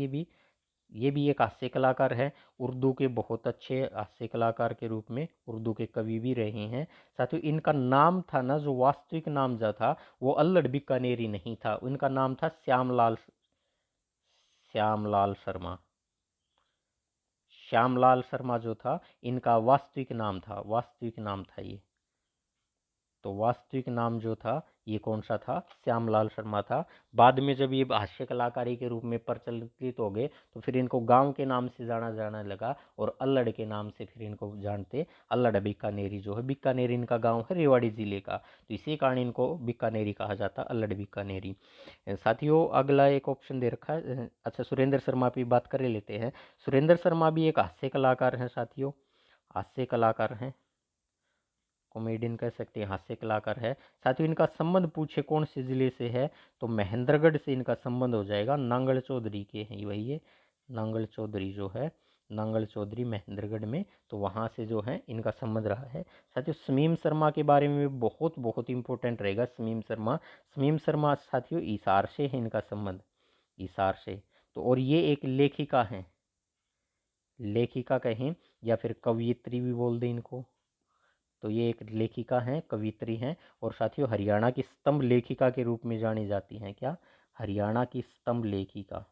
ये भी एक हास्य कलाकार है, उर्दू के बहुत अच्छे हास्य कलाकार के रूप में उर्दू के कवि भी रहे हैं। साथियों इनका नाम था ना, जो वास्तविक नाम जो था वो अल्लड़ बीकानेरी नहीं था, उनका नाम था श्यामलाल, श्यामलाल शर्मा, श्यामलाल शर्मा जो था इनका वास्तविक नाम था, वास्तविक नाम था ये, तो वास्तविक नाम जो था ये कौन सा था, श्यामलाल शर्मा था। बाद में जब ये हास्य कलाकारी के रूप में प्रचलित हो गए तो फिर इनको गांव के नाम से जाना जाने लगा और अल्लड़ के नाम से फिर इनको जानते, अल्लड़ बीकानेरी जो है, बीकानेर इनका गांव है रेवाड़ी जिले का, तो इसी कारण इनको बीकानेरी कहा जाता, अल्लड़ बीकानेरी। साथियों अगला एक ऑप्शन दे रखा है, अच्छा सुरेंद्र शर्मा की बात कर लेते हैं। सुरेंद्र शर्मा भी एक हास्य कलाकार हैं साथियों, हास्य कलाकार हैं, कॉमेडियन कह सकते हैं, हास्य कलाकार है। साथियों इनका संबंध पूछे कौन से जिले से है, तो महेंद्रगढ़ से इनका संबंध हो जाएगा, नांगल चौधरी के हैं वही है, नांगल चौधरी जो है, नांगल चौधरी महेंद्रगढ़ में, तो वहाँ से जो है इनका संबंध रहा है। साथियों समीम शर्मा के बारे में बहुत बहुत इंपॉर्टेंट रहेगा, समीम शर्मा, समीम शर्मा साथियों इसार से है इनका संबंध, इसार से, तो और ये एक लेखिका हैं, लेखिका कहें या फिर कवयित्री भी बोल दें इनको, तो ये एक लेखिका हैं, कवित्री हैं, और साथियों हरियाणा की स्तंभ लेखिका के रूप में जानी जाती हैं, क्या, हरियाणा की स्तंभ लेखिका,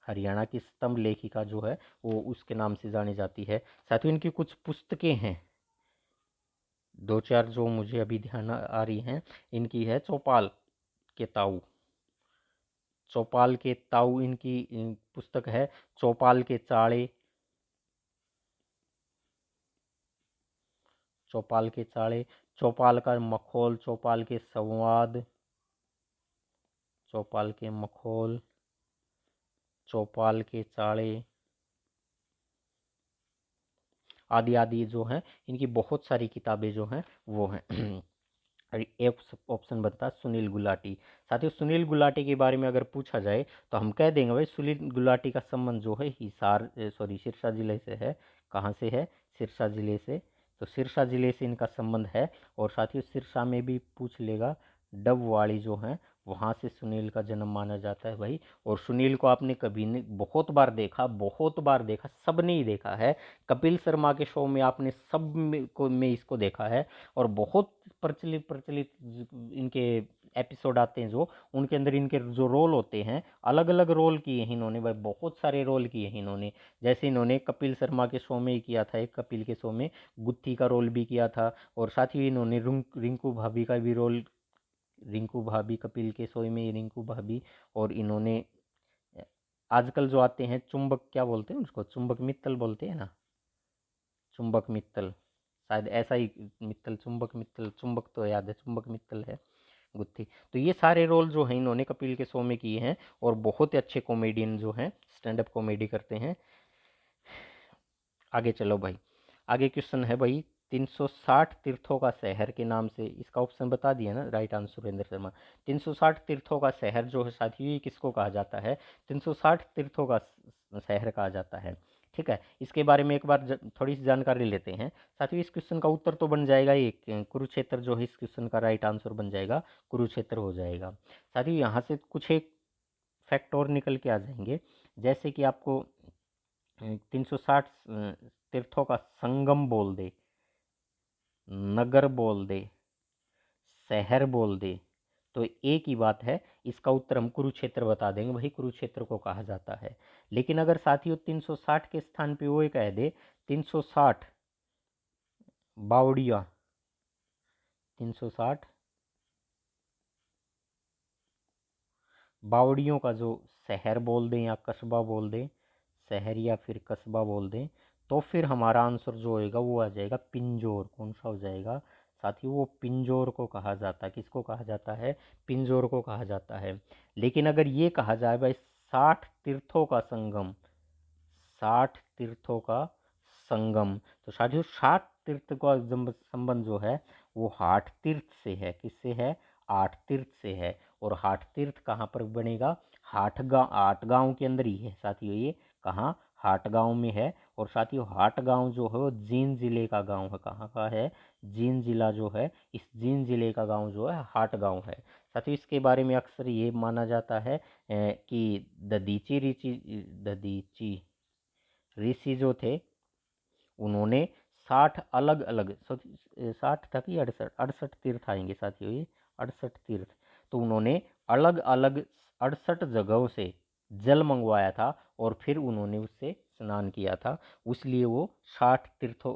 हरियाणा की स्तंभ लेखिका जो है वो उसके नाम से जानी जाती है। साथियों इनकी कुछ पुस्तकें हैं, दो चार जो मुझे अभी ध्यान आ रही हैं, इनकी है चौपाल के ताऊ, चौपाल के ताऊ इनकी पुस्तक है, चौपाल के चाड़े, चौपाल के चाड़े, चौपाल का मखौल, चौपाल के संवाद, चौपाल के मखौल, चौपाल के चाड़े आदि आदि जो हैं, इनकी बहुत सारी किताबें जो हैं वो हैं। एक ऑप्शन बनता है सुनील गुलाटी। साथियों सुनील गुलाटी के बारे में अगर पूछा जाए तो हम कह देंगे भाई सुनील गुलाटी का संबंध जो है हिसार सॉरी सिरसा जिले से है, कहाँ से है, सिरसा जिले से, तो सिरसा जिले से इनका संबंध है। और साथियों सिरसा में भी पूछ लेगा डबवाड़ी जो है वहाँ से सुनील का जन्म माना जाता है भाई। और सुनील को आपने कभी ने बहुत बार देखा, बहुत बार देखा, सबने ही देखा है। कपिल शर्मा के शो में आपने सब में इसको देखा है। और बहुत प्रचलित प्रचलित इनके एपिसोड आते हैं जो, उनके अंदर इनके जो रोल होते हैं, अलग अलग रोल किए हैं इन्होंने भाई, बहुत सारे रोल किए हैं इन्होंने। जैसे इन्होंने कपिल शर्मा के शो में ही किया था, एक कपिल के शो में गुत्थी का रोल भी किया था। और साथ ही इन्होंने रिंकू भाभी का भी रोल, रिंकू भाभी कपिल के शो में रिंकू भाभी। और इन्होंने आजकल जो आते हैं चुंबक, क्या बोलते हैं उसको, चुंबक मित्तल बोलते हैं ना, चुंबक मित्तल, शायद ऐसा ही, मित्तल चुंबक, मित्तल चुंबक तो याद है, चुंबक मित्तल है गुत्थी। तो ये सारे रोल जो हैं इन्होंने कपिल के शो में किए हैं। और बहुत ही अच्छे कॉमेडियन जो हैं, स्टैंड अप कॉमेडी करते हैं। आगे चलो भाई, आगे क्वेश्चन है भाई, 360 तीर्थों का शहर के नाम से, इसका ऑप्शन बता दिया ना, राइट आंसर सुरेंद्र शर्मा। 360 तीर्थों का शहर जो है साथियों, ये किसको कहा जाता है? 360 तीर्थों का शहर कहा जाता है। ठीक है, इसके बारे में एक बार थोड़ी सी जानकारी लेते हैं साथियों। इस क्वेश्चन का उत्तर तो बन जाएगा ये, कुरुक्षेत्र जो है इस क्वेश्चन का राइट आंसर बन जाएगा, कुरुक्षेत्र हो जाएगा। साथियों यहाँ से कुछ एक फैक्ट और निकल के आ जाएंगे, जैसे कि आपको 360 तीर्थों का संगम बोल दे, नगर बोल दे, शहर बोल दे, तो एक ही बात है, इसका उत्तर हम कुरुक्षेत्र बता देंगे भाई, कुरुक्षेत्र को कहा जाता है। लेकिन अगर साथियों 360 के स्थान पे वो कह दे 360 बावड़िया, 360 बावड़ियों का जो शहर बोल दें या कस्बा बोल दें, शहर या फिर कस्बा बोल दें, तो फिर हमारा आंसर जो होएगा वो आ जाएगा पिंजौर। कौन सा हो जाएगा साथियों? वो पिंजौर को कहा जाता है। किसको कहा जाता है? पिंजौर को कहा जाता है। लेकिन अगर ये कहा जाए भाई 60 तीर्थों का संगम, 60 तीर्थों का संगम, तो साथियों 60 तीर्थ का संबंध जो है वो हाट तीर्थ से है। किससे है? आठ तीर्थ से है। और हाट तीर्थ कहाँ पर बनेगा? हाट गांव के अंदर ही है साथियों ये। कहाँ? हाट गांव में है। और साथियों हाट गांव जो है वो जींद जिले का गांव है। कहाँ का है? जींद जिला जो है, इस जींद जिले का गांव जो है हाट गांव है साथियों। इसके बारे में अक्सर ये माना जाता है कि ददीची ऋषि जो थे उन्होंने 60 अलग अलग, 60 था कि 68, 68 तीर्थ आएंगे साथियों ये, 68 तीर्थ। तो उन्होंने अलग अलग 68 जगहों से जल मंगवाया था और फिर उन्होंने उससे स्नान किया था। इसलिए वो 60 तीर्थों,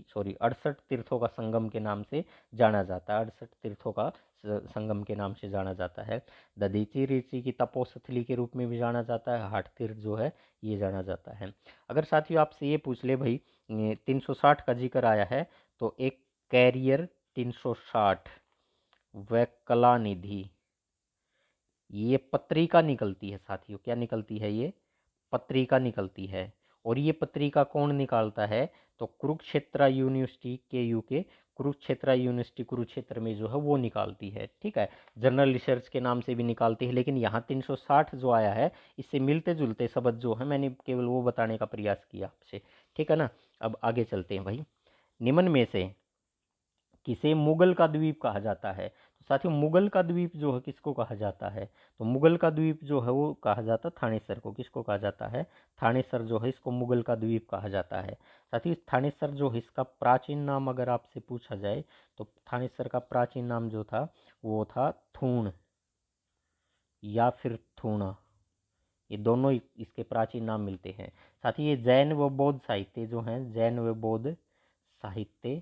सॉरी 68 तीर्थों का संगम के नाम से जाना जाता है, 68 तीर्थों का संगम के नाम से जाना जाता है। दधीचि ऋषि की तपोस्थली के रूप में भी जाना जाता है, हाट तीर्थ जो है ये जाना जाता है। अगर साथियों आपसे ये पूछ ले भाई, 360 का जिक्र आया है, तो एक कैरियर 360 व कला निधि, ये पत्रिका निकलती है साथियों। क्या निकलती है? ये पत्रिका निकलती है। और ये पत्रिका कौन निकालता है? तो कुरुक्षेत्र यूनिवर्सिटी के यूके, कुरुक्षेत्र यूनिवर्सिटी कुरुक्षेत्र में जो है वो निकालती है। ठीक है, जनरल रिसर्च के नाम से भी निकालती है। लेकिन यहाँ 360 जो आया है, इससे मिलते जुलते शब्द जो है मैंने केवल वो बताने का प्रयास किया आपसे। ठीक है ना। अब आगे चलते हैं भाई, निम्न में से किसे मुगल का द्वीप कहा जाता है? तो साथियों मुगल का द्वीप जो है किसको कहा जाता है? तो मुगल का द्वीप जो है वो कहा जाता है थानेसर को। किसको कहा जाता है? थानेसर जो है इसको मुगल का द्वीप कहा जाता है। साथियों थानेसर जो है इसका प्राचीन नाम अगर आपसे पूछा जाए, तो थानेसर का प्राचीन नाम जो था वो था थूण या फिर थूणा, ये दोनों इसके प्राचीन नाम मिलते हैं। साथ ही ये जैन व बौद्ध साहित्य जो हैं, जैन व बौद्ध साहित्य,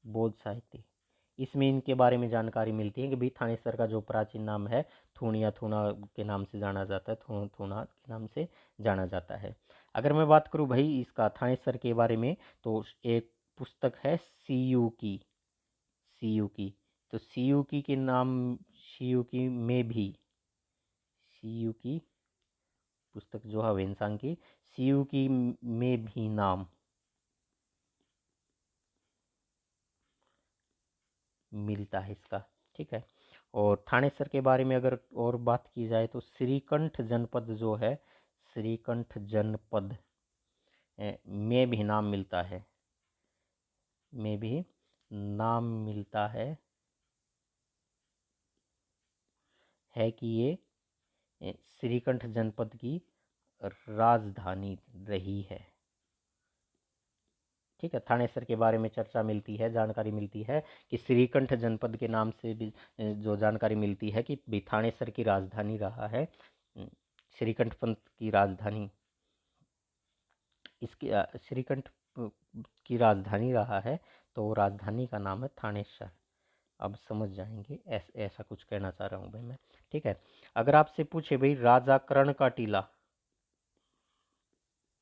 बौद्ध साहित्य, इसमें इनके बारे में जानकारी मिलती है कि भाई थानेसर का जो प्राचीन नाम है थूण या थूणा के नाम से जाना जाता है, थूणा के नाम से जाना जाता है। अगर मैं बात करूं भाई इसका थानेसर के बारे में, तो एक पुस्तक है सीयू की, सीयू की, तो सीयू की के नाम, सीयू की में भी, सीयू की पुस्तक जो है वेंसांग की, सीयू की में भी नाम मिलता है इसका। ठीक है। और थानेसर के बारे में अगर और बात की जाए, तो श्रीकंठ जनपद जो है, श्रीकंठ जनपद में भी नाम मिलता है, में भी नाम मिलता है कि ये श्रीकंठ जनपद की राजधानी रही है। ठीक है, थानेसर के बारे में चर्चा मिलती है, जानकारी मिलती है कि श्रीकंठ जनपद के नाम से भी जो जानकारी मिलती है कि भी थानेसर की राजधानी रहा है, श्रीकंठ पंथ की राजधानी इसकी श्रीकंठ की राजधानी रहा है, तो राजधानी का नाम है थानेसर। अब समझ जाएंगे, ऐसा कुछ कहना चाह रहा हूँ भाई मैं। ठीक है, अगर आपसे पूछे भाई राजा कर्ण का टीला,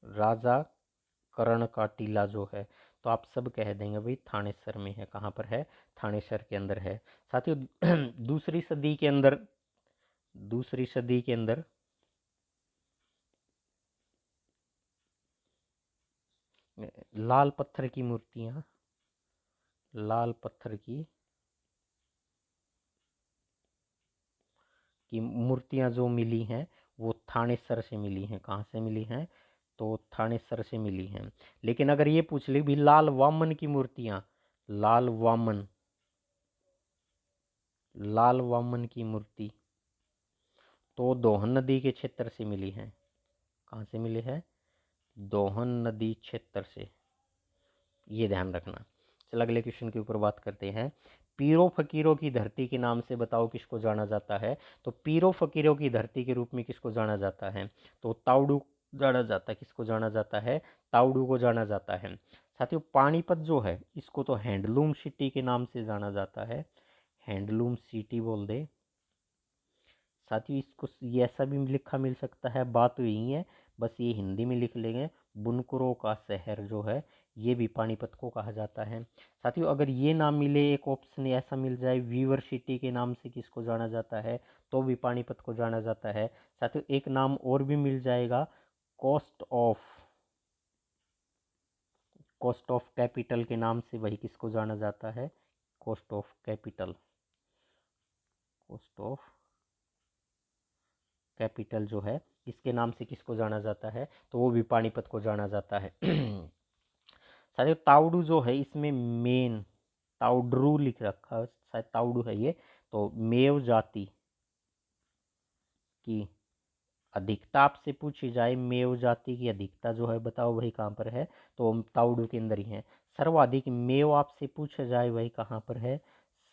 राजा कर्ण का टीला जो है, तो आप सब कह देंगे भाई थानेसर में है। कहाँ पर है? थानेसर के अंदर है। साथियों दूसरी सदी के अंदर लाल पत्थर की मूर्तियां, लाल पत्थर की मूर्तियां जो मिली हैं वो थानेसर से मिली हैं। कहाँ से मिली हैं? तो थानेसर से मिली हैं। लेकिन अगर ये पूछ ले भी लाल वामन की मूर्तियां, लाल वामन, लाल वामन की मूर्ति तो दोहन नदी के क्षेत्र से मिली है। कहाँ से मिली है? दोहन नदी क्षेत्र से, ये ध्यान रखना। चल अगले क्वेश्चन के ऊपर बात करते हैं। पीरों फकीरों की धरती के नाम से बताओ किसको जाना जाता है? तो पीरों फकीरों की धरती के रूप में किसको जाना जाता है? तो ताउडू जाना जाता है। किसको जाना जाता है? ताउडू को जाना जाता है। साथियों पानीपत जो है इसको तो हैंडलूम सिटी के नाम से जाना जाता है, हैंडलूम सिटी बोल दे। साथियों इसको ये ऐसा भी लिखा मिल सकता है, बात तो यही है, बस ये हिंदी में लिख लेंगे, बुनकरों का शहर जो है ये भी पानीपत को कहा जाता है। साथियों अगर ये नाम मिले, एक ऑप्शन ऐसा मिल जाए वीवर सिटी के नाम से किसको जाना जाता है, तो भी पानीपत को जाना जाता है। साथियों एक नाम और भी मिल जाएगा, cost of, cost of capital के नाम से वही किसको जाना जाता है? Cost of capital, cost of capital जो है इसके नाम से किसको जाना जाता है? तो वो भी पानीपत को जाना जाता है। साथियों ताउडू जो है इसमें मेन ताउड्रू लिख रखा है, शायद ताउडू है ये, तो मेव जाति की अधिकता आपसे पूछी जाए, मेव जाति की अधिकता जो है बताओ वही कहाँ पर है? तो ताउडू के अंदर ही है। सर्वाधिक मेव आपसे पूछा जाए वही कहाँ पर है?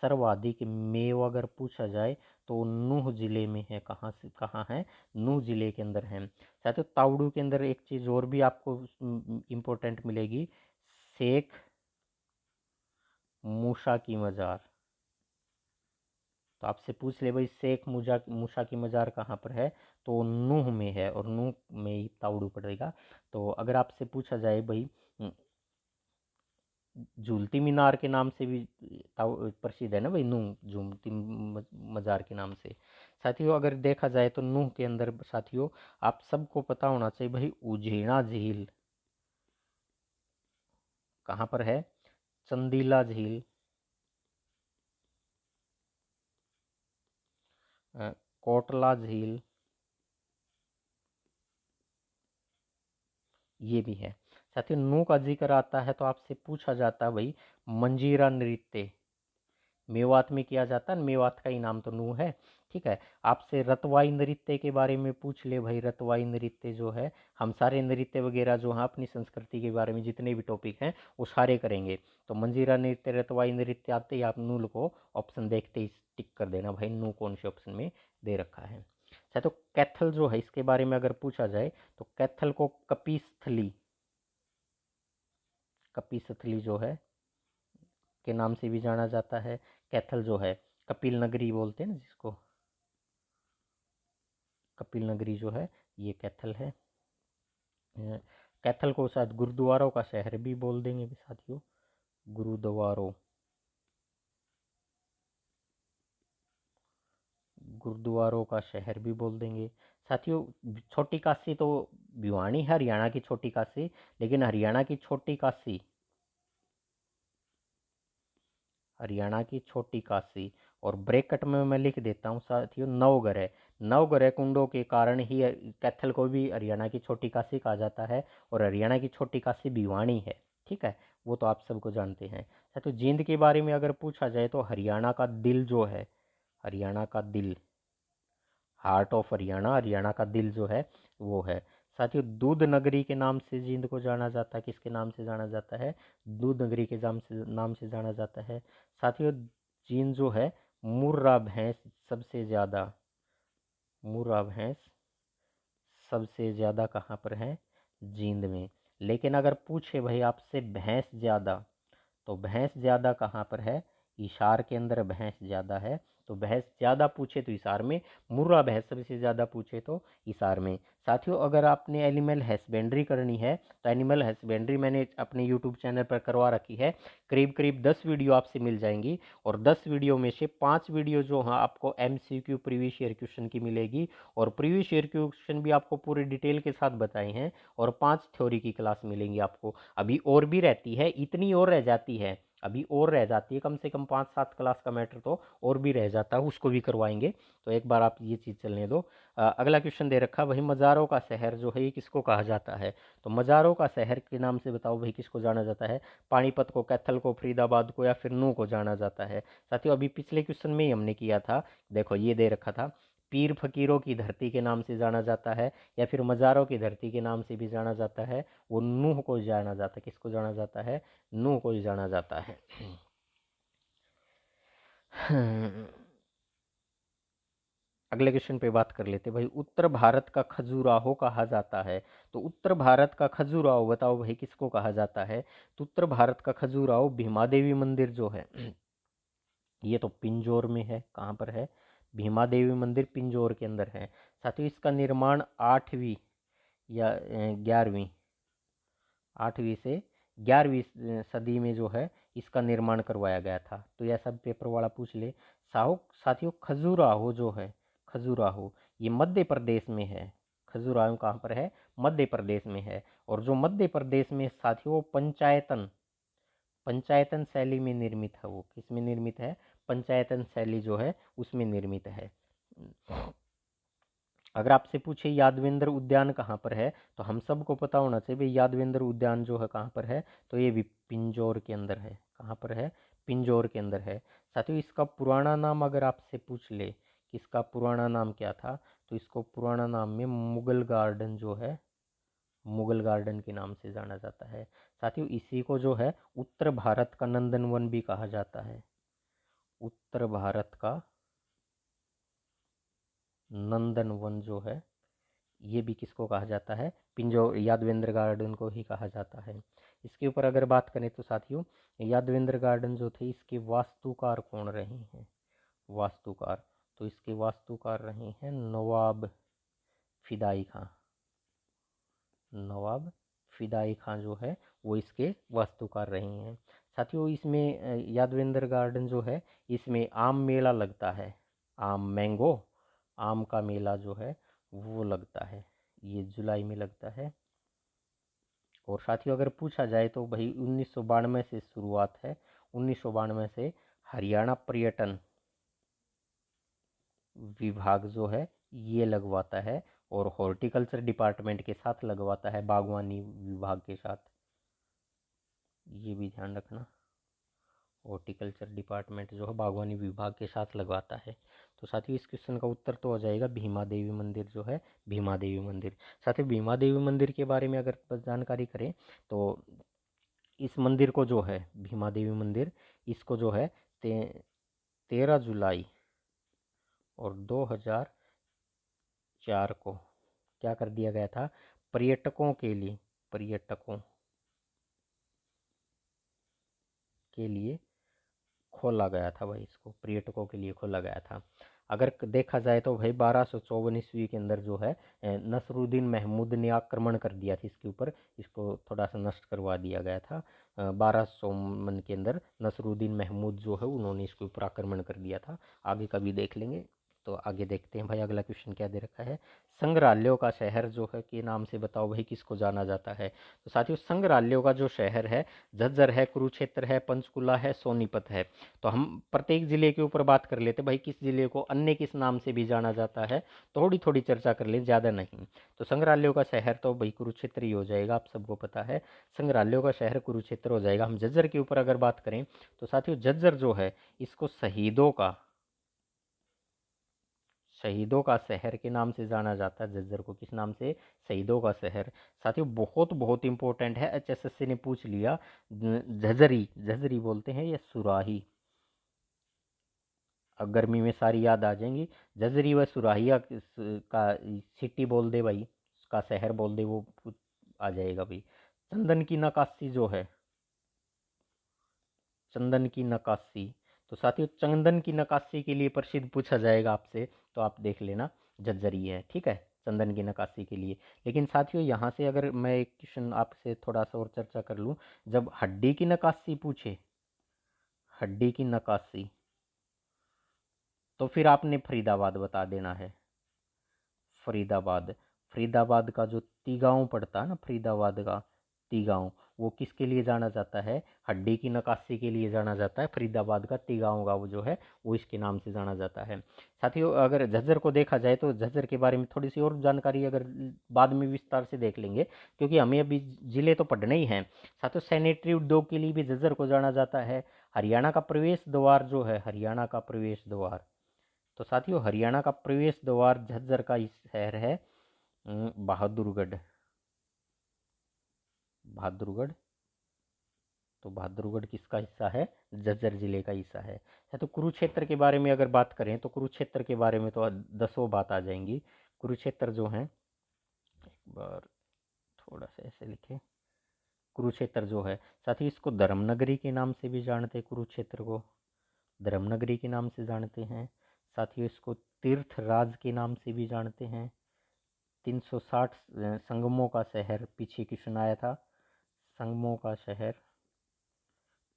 सर्वाधिक मेव अगर पूछा जाए तो नूह जिले में है। कहाँ से कहाँ है? नूह जिले के अंदर है। साथियों ताउडू के अंदर एक चीज और भी आपको इम्पोर्टेंट मिलेगी, शेख मूसा की मजार। तो आपसे पूछ ले भाई शेख मूसा की मजार कहाँ पर है? तो नूह में है, और नूह में ही ताउडू पड़ेगा। तो अगर आपसे पूछा जाए भाई झूलती मीनार के नाम से भी प्रसिद्ध है ना भाई नूह, झूलती मजार के नाम से। साथियों अगर देखा जाए तो नूह के अंदर साथियों आप सबको पता होना चाहिए भाई उझेणा झील कहाँ पर है? चंदीला झील, कोटला झील, ये भी है। साथियों नूह का जिक्र आता है तो आपसे पूछा जाता है भाई मंजीरा नृत्य मेवात में किया जाता है, मेवात का ही नाम तो नूह है। ठीक है, आपसे रतवाई नृत्य के बारे में पूछ ले भाई, रतवाई नृत्य जो है, हम सारे नृत्य वगैरह जो है अपनी संस्कृति के बारे में जितने भी टॉपिक हैं वो सारे करेंगे। तो मंजीरा नृत्य, रतवाई नृत्य आते ही आप नूल को ऑप्शन देखते ही टिक कर देना भाई, नू कौन से ऑप्शन में दे रखा है। अच्छा तो कैथल जो है इसके बारे में अगर पूछा जाए तो कैथल को कपिस्थली, कपिस्थली जो है के नाम से भी जाना जाता है। कैथल जो है कपिल नगरी बोलते हैं ना जिसको, कपिल नगरी जो है ये कैथल है। कैथल को शायद गुरुद्वारों का शहर भी बोल देंगे भी साथियों, गुरुद्वारों, गुरुद्वारों का शहर भी बोल देंगे। साथियों छोटी काशी तो भिवानी है, हरियाणा की छोटी काशी, लेकिन हरियाणा की छोटी काशी, हरियाणा की छोटी काशी, और ब्रैकेट में मैं लिख देता हूँ साथियों नवग्रह, नवग्रह कुंडों के कारण ही कैथल को भी हरियाणा की छोटी काशी कहा जाता है, और हरियाणा की छोटी काशी भिवानी है। ठीक है, वो तो आप सबको जानते हैं। तो जींद के बारे में अगर पूछा जाए तो हरियाणा का दिल जो है, हरियाणा का दिल, हार्ट ऑफ हरियाणा, हरियाणा का दिल जो है वो है। साथियों दूध नगरी के नाम से जींद को जाना जाता है, किसके नाम से जाना जाता है? दूध नगरी के नाम से जाना जाता है। साथियों जींद जो है, मुर्रा भैंस सबसे ज़्यादा, मुर्रा भैंस सबसे ज़्यादा कहाँ पर है? जींद में। लेकिन अगर पूछे भाई आपसे भैंस ज़्यादा, तो भैंस ज़्यादा कहाँ पर है? हिसार के अंदर भैंस ज़्यादा है। तो भैंस ज़्यादा पूछे तो हिसार में, मुर्रा भैंस सबसे ज़्यादा पूछे तो हिसार में। साथियों अगर आपने एनिमल हस्बेंड्री करनी है तो एनिमल हस्बेंड्री मैंने अपने यूट्यूब चैनल पर करवा रखी है। करीब करीब 10 वीडियो आपसे मिल जाएंगी, और 10 वीडियो में से 5 वीडियो जो हाँ आपको MCQ प्रीवियस ईयर क्वेश्चन की मिलेगी, और प्रीवियस ईयर क्वेश्चन भी आपको पूरे डिटेल के साथ बताए हैं, और 5 थ्योरी की क्लास मिलेंगी आपको। अभी और भी रहती है, इतनी और रह जाती है, अभी और रह जाती है, कम से कम 5-7 क्लास का मैटर तो और भी रह जाता है, उसको भी करवाएंगे। तो एक बार आप ये चीज़ चलने दो। अगला क्वेश्चन दे रखा भाई, मज़ारों का शहर जो है ये किसको कहा जाता है? तो मज़ारों का शहर के नाम से बताओ भाई किसको जाना जाता है? पानीपत को, कैथल को, फरीदाबाद को, या फिर नूह को जाना जाता है? साथियों अभी पिछले क्वेश्चन में ही हमने किया था, देखो ये दे रखा था, पीर फकीरों की धरती के नाम से जाना जाता है, या फिर मज़ारों की धरती के नाम से भी जाना जाता है, वो नूह को जाना जाता है। किसको जाना जाता है? नूह को ही जाना जाता है। अगले क्वेश्चन पे बात कर लेते भाई, उत्तर भारत का खजुराहो कहा जाता है। तो उत्तर भारत का खजुराहो बताओ भाई किसको कहा जाता है? तो उत्तर भारत का खजुराहो भीमा देवी मंदिर जो है ये तो पिंजौर में है। कहाँ पर है? भीमा देवी मंदिर पिंजौर के अंदर है। साथियों इसका निर्माण 8वीं या 11वीं, 8वीं से 11वीं सदी में जो है इसका निर्माण करवाया गया था। तो यह सब पेपर वाला पूछ ले। साथियों खजुराहो जो है, खजुराहो ये मध्य प्रदेश में है। खजुराहो कहाँ पर है? मध्य प्रदेश में है। और जो मध्य प्रदेश में साथियों पंचायतन, पंचायतन शैली में निर्मित है। वो किस में निर्मित है? पंचायतन शैली जो है उसमें निर्मित है। अगर आपसे पूछे यादवेंद्र उद्यान कहाँ पर है, तो हम सबको पता होना चाहिए भाई यादवेंद्र उद्यान जो है कहाँ पर है, तो ये भी पिंजौर के अंदर है। कहाँ पर है? पिंजौर के अंदर है। साथियों इसका पुराना नाम अगर आपसे पूछ ले कि इसका पुराना नाम क्या था, तो इसको पुराना नाम में मुगल गार्डन जो है, मुगल गार्डन के नाम से जाना जाता है। साथियों इसी को जो है उत्तर भारत का नंदनवन भी कहा जाता है। उत्तर भारत का नंदनवन जो है ये भी किसको कहा जाता है? पिंजौर यादवेंद्र गार्डन को ही कहा जाता है। इसके ऊपर अगर बात करें तो साथियों यादवेंद्र गार्डन जो थे इसके वास्तुकार कौन रहे हैं? वास्तुकार, तो इसके वास्तुकार रहे हैं नवाब फिदाई खां। नवाब फिदाई खां जो है वो इसके वास्तुकार रहे हैं। साथियों इसमें यादवेंद्र गार्डन जो है इसमें आम मेला लगता है। आम, मैंगो, आम का मेला जो है वो लगता है, ये जुलाई में लगता है। और साथियों अगर पूछा जाए तो भाई 1992 से शुरुआत है। 1992 से हरियाणा पर्यटन विभाग जो है ये लगवाता है, और हॉर्टिकल्चर डिपार्टमेंट के साथ लगवाता है, बागवानी विभाग के साथ, ये भी ध्यान रखना। हॉर्टिकल्चर डिपार्टमेंट जो है बागवानी विभाग के साथ लगवाता है। तो साथियों इस क्वेश्चन का उत्तर तो हो जाएगा भीमा देवी मंदिर जो है, भीमा देवी मंदिर। साथियों भीमा देवी मंदिर के बारे में अगर जानकारी करें तो इस मंदिर को जो है भीमा देवी मंदिर, इसको जो है 13 जुलाई और 2004 को क्या कर दिया गया था? पर्यटकों के लिए, पर्यटकों के लिए खोला गया था भाई, इसको पर्यटकों के लिए खोला गया था। अगर देखा जाए तो भाई 1254 ईस्वी के अंदर जो है नसरुद्दीन महमूद ने आक्रमण कर दिया था इसके ऊपर, इसको थोड़ा सा नष्ट करवा दिया गया था। 1251 के अंदर नसरुद्दीन महमूद जो है उन्होंने इसके ऊपर आक्रमण कर दिया था। आगे का भी देख लेंगे। तो आगे देखते हैं भाई अगला क्वेश्चन क्या दे रखा है। संग्रहालयों का शहर जो है के नाम से बताओ भाई किसको जाना जाता है। तो साथियों संग्रहालयों का जो शहर है झज्जर है, कुरुक्षेत्र है, पंचकुला है, सोनीपत है। तो हम प्रत्येक जिले के ऊपर बात कर लेते भाई किस जिले को अन्य किस नाम से भी जाना जाता है, थोड़ी थोड़ी चर्चा कर ले, ज़्यादा नहीं। तो संग्रहालयों का शहर तो भाई कुरुक्षेत्र ही हो जाएगा, आप सबको पता है संग्रहालयों का शहर कुरुक्षेत्र हो जाएगा। हम झज्जर के ऊपर अगर बात करें तो साथियों झज्जर जो है इसको शहीदों का शहर के नाम से जाना जाता है। झज्जर को किस नाम से? शहीदों का शहर। साथियों बहुत बहुत इंपॉर्टेंट है, एचएसएससी ने पूछ लिया। झज्जरी झज्जरी बोलते हैं या सुराही, अब गर्मी में सारी याद आ जाएंगी। झज्जरी व सुराहिया का सिटी बोल दे भाई, उसका शहर बोल दे, वो आ जाएगा भाई। चंदन की नक्काशी जो है, चंदन की नक्काशी, तो साथियों चंदन की नक्काशी के लिए प्रसिद्ध पूछा जाएगा आपसे, तो आप देख लेना झज्जरी है, ठीक है, चंदन की नक्काशी के लिए। लेकिन साथियों यहाँ से अगर मैं एक क्वेश्चन आपसे थोड़ा सा और चर्चा कर लूँ, जब हड्डी की नक्काशी पूछे, हड्डी की नक्काशी, तो फिर आपने फरीदाबाद बता देना है। फरीदाबाद, फरीदाबाद का जो तीगांव पड़ता है ना, फरीदाबाद का तीगांव, वो किसके लिए जाना जाता है? हड्डी की नक्काशी के लिए जाना जाता है। फरीदाबाद का तीगांव गाँव जो है वो इसके नाम से जाना जाता है। साथियों अगर झज्जर को देखा जाए तो झज्जर के बारे में थोड़ी सी और जानकारी अगर बाद में विस्तार से देख लेंगे, क्योंकि हमें अभी जिले तो पढ़ने ही हैं। साथियों सैनिटरी उद्योग के लिए भी झज्जर को जाना जाता है। हरियाणा का प्रवेश द्वार जो है, हरियाणा का प्रवेश द्वार, तो साथियों हरियाणा का प्रवेश द्वार झज्जर का इस शहर है बहादुरगढ़। बहादुरगढ़, तो बहादुरगढ़ किसका हिस्सा है? झज्जर जिले का हिस्सा है। तो कुरुक्षेत्र के बारे में अगर बात करें तो कुरुक्षेत्र के बारे में तो दसों बात आ जाएंगी। कुरुक्षेत्र जो है, एक बार थोड़ा सा ऐसे लिखे, कुरुक्षेत्र जो है साथ ही इसको धर्मनगरी के नाम से भी जानते हैं, कुरुक्षेत्र को धर्मनगरी के नाम से जानते हैं। साथ ही इसको तीर्थराज के नाम से भी जानते हैं। 360 संगमों का शहर, पीछे क्वेश्चन आया था, संगमों का शहर।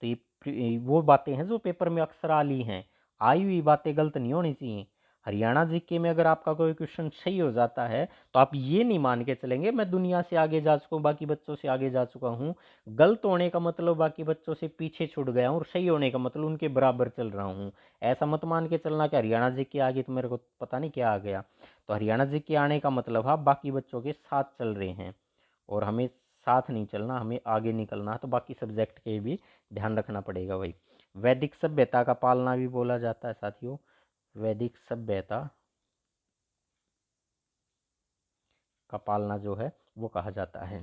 तो ये वो बातें हैं जो पेपर में अक्सर आ ली हैं, आई हुई बातें गलत नहीं होनी चाहिए। हरियाणा जीके में अगर आपका कोई क्वेश्चन सही हो जाता है तो आप ये नहीं मान के चलेंगे मैं दुनिया से आगे जा चुका हूँ, बाकी बच्चों से आगे जा चुका हूँ। गलत होने का मतलब बाकी बच्चों से पीछे छूट गया हूँ, और सही होने का मतलब उनके बराबर चल रहा हूँ। ऐसा मत मान के चलना कि हरियाणा जीके आगे तो मेरे को पता नहीं क्या आ गया। तो हरियाणा जीके आने का मतलब आप बाकी बच्चों के साथ चल रहे हैं, और हमें साथ नहीं चलना, हमें आगे निकलना है। तो बाकी सब्जेक्ट के भी ध्यान रखना पड़ेगा भाई। वैदिक सभ्यता का पालना भी बोला जाता है साथियों, वैदिक सभ्यता का पालना जो है वो कहा जाता है।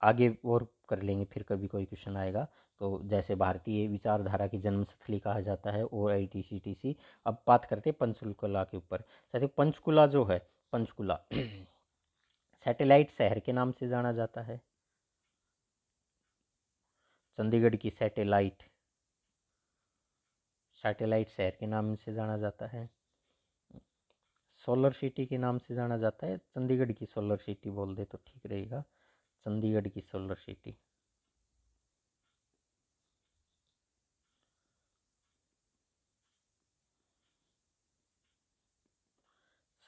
आगे और कर लेंगे फिर कभी कोई क्वेश्चन आएगा। तो जैसे भारतीय विचारधारा की जन्मस्थली कहा जाता है OITCTC। अब बात करते हैं पंचकुला के ऊपर। साथियों पंचकुला जो है, पंचकुला सैटेलाइट शहर के नाम से जाना जाता है। चंडीगढ़ की सैटेलाइट, सैटेलाइट शहर के नाम से जाना जाता है। सोलर सिटी के नाम से जाना जाता है, चंडीगढ़ की सोलर सिटी बोल दे तो ठीक रहेगा, चंडीगढ़ की सोलर सिटी।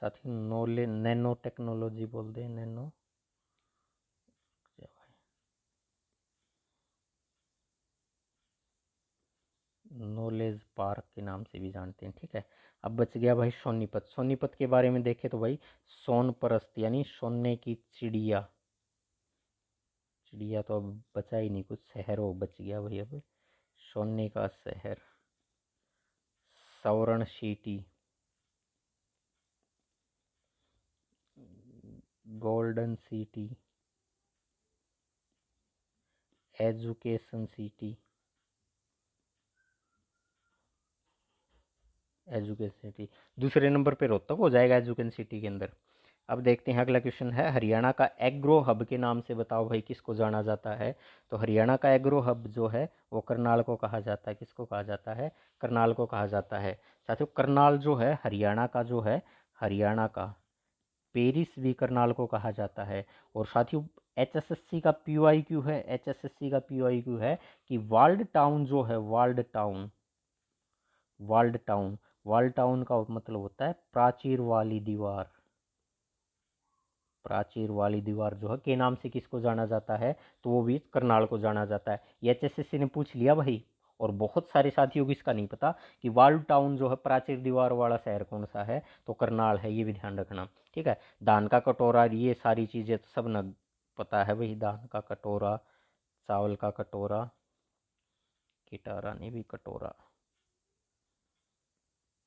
साथ ही नैनो टेक्नोलॉजी बोल दे, नैनो, नॉलेज पार्क के नाम से भी जानते हैं, ठीक है। अब बच गया भाई सोनीपत। सोनीपत के बारे में देखें तो भाई सोनपरस्त यानी सोने की चिड़िया, चिड़िया तो अब बचा ही नहीं, कुछ शहर वो बच गया भाई अब। सोने का शहर, सवर्ण city, golden city, education city, education city. दूसरे नंबर पे रोहतक हो जाएगा एजुकेशन सिटी के अंदर। अब देखते हैं अगला क्वेश्चन है, हरियाणा का एग्रो हब के नाम से बताओ भाई किसको जाना जाता है। तो हरियाणा का एग्रो हब जो है वो करनाल को कहा जाता है। किसको कहा जाता है? करनाल को कहा जाता है। साथियों करनाल जो है हरियाणा का जो है, हरियाणा का पेरिस भी करनाल को कहा जाता है। और साथियों HSSC का PYQ है, HSSC का PYQ है कि वर्ल्ड टाउन जो है, world town, world town wall town का मतलब होता है प्राचीर वाली दीवार। प्राचीर वाली दीवार जो है के नाम से किसको जाना जाता है, तो वो भी करनाल को जाना जाता है। ये एचएसएससी ने पूछ लिया भाई, और बहुत सारे साथियों को इसका नहीं पता कि वाल टाउन जो है प्राचीर दीवार वाला शहर कौन सा है, तो करनाल है, ये भी ध्यान रखना। ठीक है, धान का कटोरा, ये सारी चीजें तो सब न पता है भाई, धान का कटोरा, चावल का कटोरा, किटारा ने भी कटोरा।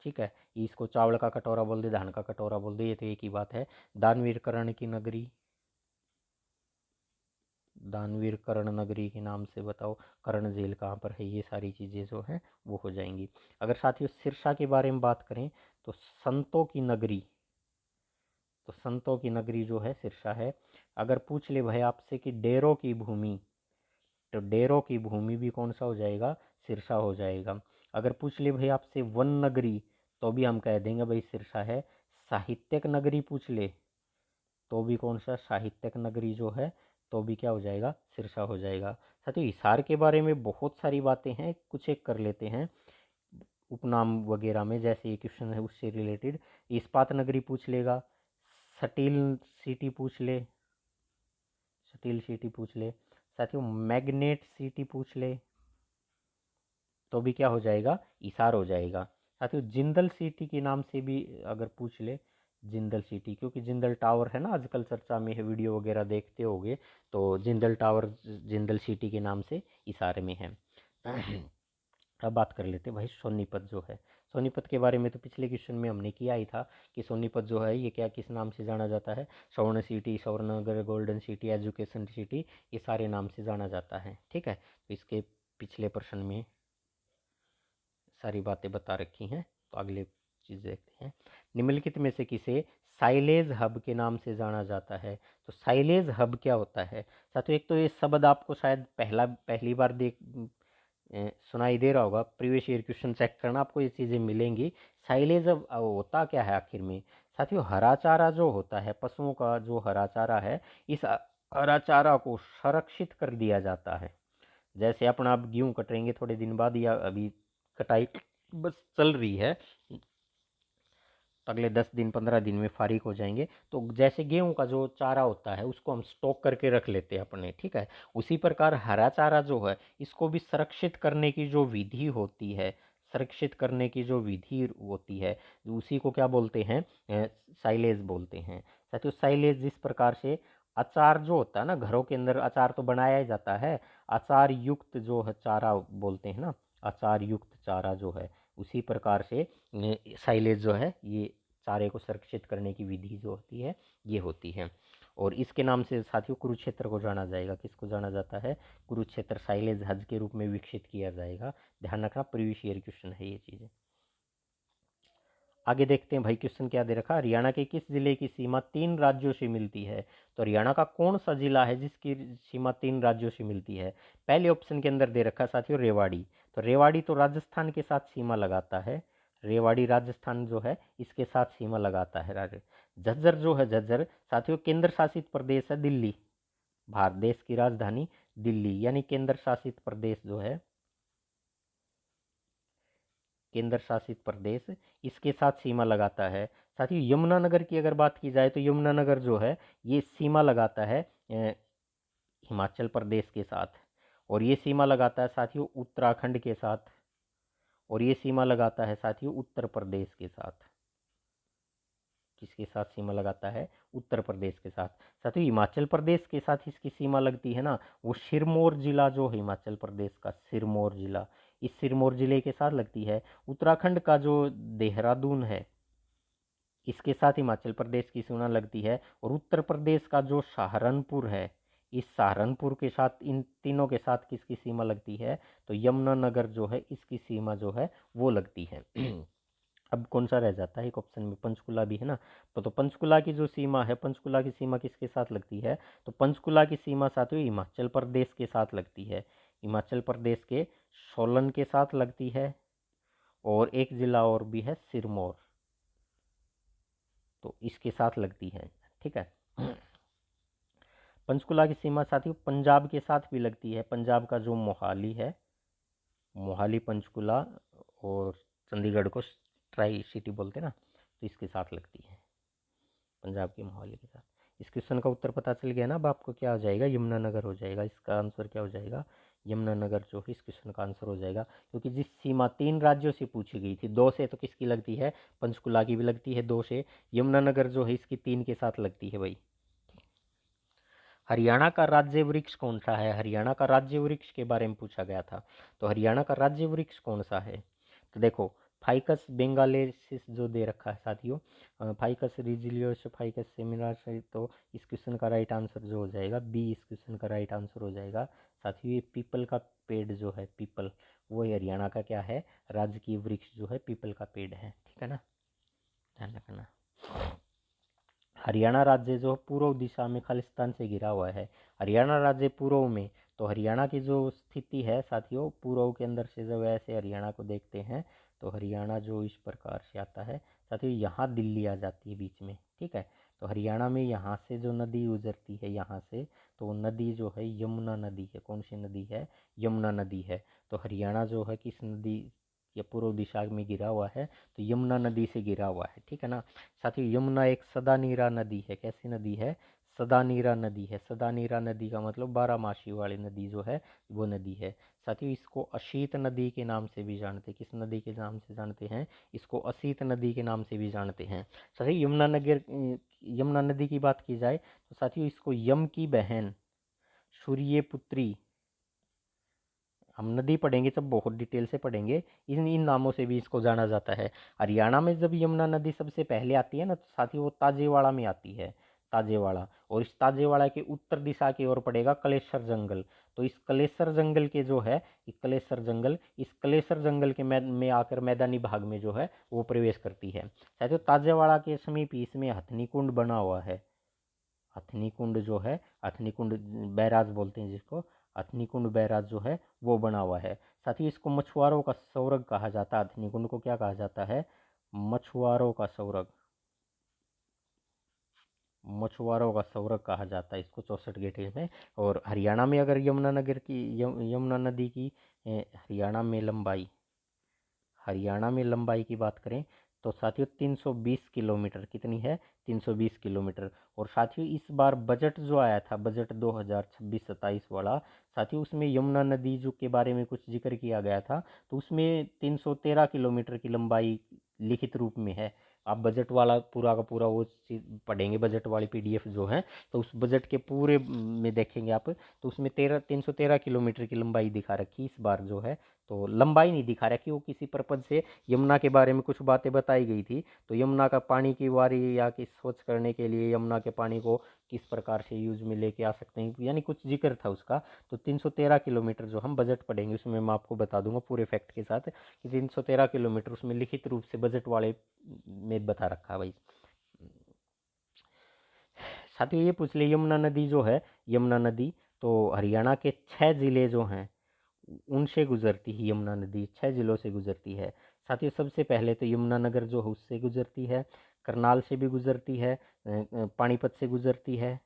ठीक है, इसको चावल का कटोरा बोल दे, धान का कटोरा बोल दे, ये तो एक ही बात है। दानवीर कर्ण की नगरी, दानवीर कर्ण नगरी के नाम से बताओ कर्ण झील कहाँ पर है, ये सारी चीज़ें जो है वो हो जाएंगी। अगर साथियों सिरसा के बारे में बात करें तो संतों की नगरी, तो संतों की नगरी जो है सिरसा है। अगर पूछ ले भाई आपसे कि डेरों की भूमि, तो डेरों की भूमि भी कौन सा हो जाएगा, सिरसा हो जाएगा। अगर पूछ ले भाई आपसे वन नगरी, तो भी हम कह देंगे भाई सिरसा है। साहित्यक नगरी पूछ ले तो भी कौन सा, साहित्यक नगरी जो है, तो भी क्या हो जाएगा, सिरसा हो जाएगा। साथियों हिसार के बारे में बहुत सारी बातें हैं, कुछ एक कर लेते हैं उपनाम वगैरह में, जैसे ये क्वेश्चन है उससे रिलेटेड। इस्पात नगरी पूछ लेगा, स्टील सिटी पूछ ले, स्टील सिटी पूछ ले। साथियों मैग्नेट सिटी पूछ ले तो भी क्या हो जाएगा, इसार हो जाएगा। साथियों जिंदल सिटी के नाम से भी अगर पूछ ले, जिंदल सिटी, क्योंकि जिंदल टावर है ना आजकल चर्चा में है, वीडियो वगैरह देखते होगे, तो जिंदल टावर जिंदल सिटी के नाम से इशारे में है। अब बात कर लेते हैं भाई सोनीपत जो है। सोनीपत के बारे में तो पिछले क्वेश्चन में हमने किया ही था कि सोनीपत जो है ये क्या किस नाम से जाना जाता है, स्वर्ण सिटी, स्वर्णनगर, गोल्डन सिटी, एजुकेशन सिटी, ये सारे नाम से जाना जाता है। ठीक है, तो इसके पिछले प्रश्न में सारी बातें बता रखी हैं। तो अगले चीज़ देखते हैं, निम्नलिखित में से किसे साइलेज हब के नाम से जाना जाता है। तो साइलेज हब क्या होता है साथियों, एक तो ये शब्द आपको शायद पहली बार सुनाई दे रहा होगा, प्रीवियस ईयर क्वेश्चन चेक करना, आपको ये चीज़ें मिलेंगी। साइलेज अब होता क्या है आखिर में साथियों, हरा चारा जो होता है, पशुओं का जो हरा चारा है, इस हरा चारा को संरक्षित कर दिया जाता है। जैसे अपना आप गेहूँ कटेंगे थोड़े दिन बाद, या अभी कटाई बस चल रही है, तो अगले 10 दिन 15 दिन में फारिग हो जाएंगे, तो जैसे गेहूं का जो चारा होता है उसको हम स्टॉक करके रख लेते हैं अपने, ठीक है, उसी प्रकार हरा चारा जो है इसको भी संरक्षित करने की जो विधि होती है, संरक्षित करने की जो विधि होती है, उसी को क्या बोलते हैं, साइलेज बोलते हैं। साथियों साइलेज जिस प्रकार से अचार जो होता है ना, घरों के अंदर अचार तो बनाया ही जाता है, अचार युक्त जो है चारा बोलते हैं ना, अचार युक्त चारा जो है, उसी प्रकार से साइलेज जो है ये चारे को संरक्षित करने की विधि जो होती है ये होती है। और इसके नाम से साथियों कुरुक्षेत्र को जाना जाएगा, किसको जाना जाता है, कुरुक्षेत्र साइलेज हज के रूप में विकसित किया जाएगा। ध्यान रखना, प्रीवियस ईयर क्वेश्चन है ये चीज़ें। आगे देखते हैं भाई क्वेश्चन क्या दे रखा, हरियाणा के किस जिले की सीमा 3 राज्यों से मिलती है। तो हरियाणा का कौन सा जिला है जिसकी सीमा 3 राज्यों से मिलती है। पहले ऑप्शन के अंदर दे रखा साथियों रेवाड़ी, तो रेवाड़ी तो राजस्थान के साथ सीमा लगाता है, रेवाड़ी राजस्थान जो है इसके साथ सीमा लगाता है। झज्जर जो है, झज्जर साथियों केंद्र शासित प्रदेश है दिल्ली, भारत देश की राजधानी दिल्ली, यानी केंद्र शासित प्रदेश जो है, केंद्र शासित प्रदेश इसके साथ सीमा लगाता है। साथ ही यमुनानगर की अगर बात की जाए तो यमुनानगर जो है ये सीमा लगाता है हिमाचल प्रदेश के साथ, और ये सीमा लगाता है साथियों उत्तराखंड के साथ, और ये सीमा लगाता है साथियों उत्तर प्रदेश के साथ। किसके साथ सीमा लगाता है, उत्तर प्रदेश के साथ। साथियों हिमाचल प्रदेश के साथ इसकी सीमा लगती है ना, वो सिरमौर जिला जो है हिमाचल प्रदेश का, सिरमौर जिला, इस सिरमौर जिले के साथ लगती है। उत्तराखंड का जो देहरादून है इसके साथ हिमाचल प्रदेश की सीमा लगती है, और उत्तर प्रदेश का जो सहारनपुर है, इस सहारनपुर के साथ, इन तीनों के साथ किसकी सीमा लगती है, तो यमुनानगर जो है इसकी सीमा जो है वो लगती है। अब कौन सा रह जाता है एक ऑप्शन में, पंचकुला भी है ना, तो पंचकुला की जो सीमा है, पंचकुला की सीमा किसके साथ लगती है, तो पंचकुला की सीमा साथियों हिमाचल प्रदेश के साथ लगती है, हिमाचल प्रदेश के सोलन के साथ लगती है, और एक जिला और भी है सिरमौर, तो इसके साथ लगती है। ठीक है, पंचकुला की सीमा साथियों पंजाब के साथ भी लगती है, पंजाब का जो मोहाली है, मोहाली पंचकुला और चंडीगढ़ को ट्राई सिटी बोलते हैं ना, तो इसके साथ लगती है, पंजाब के मोहाली के साथ। इस क्वेश्चन का उत्तर पता चल गया ना अब आपको, क्या हो जाएगा, यमुनानगर हो जाएगा। इसका आंसर क्या हो जाएगा, यमुनानगर जो है इस क्वेश्चन का आंसर हो जाएगा। क्योंकि जिस सीमा 3 राज्यों से पूछी गई थी, 2 से तो किसकी लगती है, पंचकुला की भी लगती है 2 से, यमुनानगर जो है इसकी 3 के साथ लगती है भाई। हरियाणा का राज्य वृक्ष कौन सा है, हरियाणा का राज्य वृक्ष के बारे में पूछा गया था। तो हरियाणा का राज्य वृक्ष कौन सा है, तो देखो फाइकस बेंगालेसिस जो दे रखा है साथियों, फाइकस रिजिलियोस, फाइकस सेमिनार, तो इस क्वेश्चन का राइट आंसर जो हो जाएगा बी, इस क्वेश्चन का राइट आंसर हो जाएगा साथियों। ये पीपल का पेड़ जो है, पीपल, वो हरियाणा का क्या है, राजकीय वृक्ष जो है पीपल का पेड़ है, ठीक है ना, ध्यान रखना। हरियाणा राज्य जो पूर्व दिशा में खालिस्तान से घिरा हुआ है, हरियाणा राज्य पूर्व में, तो हरियाणा की जो स्थिति है साथियों, पूर्व के अंदर से जब ऐसे हरियाणा को देखते हैं तो हरियाणा जो इस प्रकार से आता है साथियों, यहाँ दिल्ली आ जाती है बीच में, ठीक है। तो हरियाणा में यहाँ से जो नदी गुजरती है यहाँ से, तो नदी जो है यमुना नदी है। कौन सी नदी है, यमुना नदी है। तो हरियाणा जो है किस नदी या पूर्व दिशा में गिरा हुआ है, तो यमुना नदी से गिरा हुआ है, ठीक है ना। साथियों यमुना एक सदानीरा नदी है, कैसी नदी है, सदानीरा नदी है। सदानीरा नदी का मतलब 12 मासी वाली नदी जो है वो नदी है साथियों। इसको अशीत नदी के नाम से भी जानते हैं, किस नदी के नाम से जानते हैं, इसको अशीत नदी के नाम से भी जानते हैं साथियों। यमुना नदी की बात की जाए तो साथियों इसको यम की बहन, सूर्यपुत्री, हम नदी पढ़ेंगे तब बहुत डिटेल से पढ़ेंगे, इन नामों से भी इसको जाना जाता है। हरियाणा में जब यमुना नदी सबसे पहले आती है ना, तो साथ ही वो ताजेवाड़ा में आती है, ताजेवाड़ा, और इस ताजेवाड़ा के उत्तर दिशा की ओर पड़ेगा कलेसर जंगल। तो इस कलेसर जंगल के जो है, इस कलेसर जंगल के में आकर मैदानी भाग में जो है वो प्रवेश करती है। साथियों ताजेवाड़ा के समीप इसमें हथनी कुंड बना हुआ है, हथनी कुंड जो है, हथनी कुंड बैराज बोलते हैं जिसको, हथनी कुंड बैराज जो है वो बना हुआ है। साथ ही इसको मछुआरों का सौरग कहा जाता है, हथनी कुंड को क्या कहा जाता है, मछुआरों का सौरग, मछुआरों का सौरग कहा जाता है इसको 64 गेटे में। और हरियाणा में अगर यमुना नदी की हरियाणा में लंबाई की बात करें तो साथियों 320 किलोमीटर, कितनी है, 320 किलोमीटर। और साथियों इस बार बजट जो आया था, बजट 2026-27 वाला साथियों, उसमें यमुना नदी जो के बारे में कुछ जिक्र किया गया था, तो उसमें 313 किलोमीटर की लंबाई लिखित रूप में है। आप बजट वाला पूरा का पूरा वो चीज़ पढ़ेंगे, बजट वाली पीडीएफ जो है, तो उस बजट के पूरे में देखेंगे आप, तो उसमें 313 किलोमीटर की लंबाई दिखा रखी इस बार जो है। तो लंबाई नहीं दिखा रखी, वो किसी पर्पज से यमुना के बारे में कुछ बातें बताई गई थी, तो यमुना का पानी की वारी या कि स्वच्छ करने के लिए यमुना के पानी को किस प्रकार से यूज में लेके आ सकते हैं, यानी कुछ जिक्र था उसका। तो 313 किलोमीटर जो हम बजट पढ़ेंगे उसमें मैं आपको बता दूंगा पूरे फैक्ट के साथ कि 313 किलोमीटर उसमें लिखित रूप से बजट वाले में बता रखा है भाई। साथियों ये पूछ ले, यमुना नदी जो है, यमुना नदी तो हरियाणा के 6 जिले जो हैं उनसे गुजरती है, यमुना नदी 6 जिलों से गुजरती है साथियों। सबसे पहले तो यमुनानगर जो है उससे गुजरती है, करनाल से भी गुजरती है, पानीपत से गुजरती है,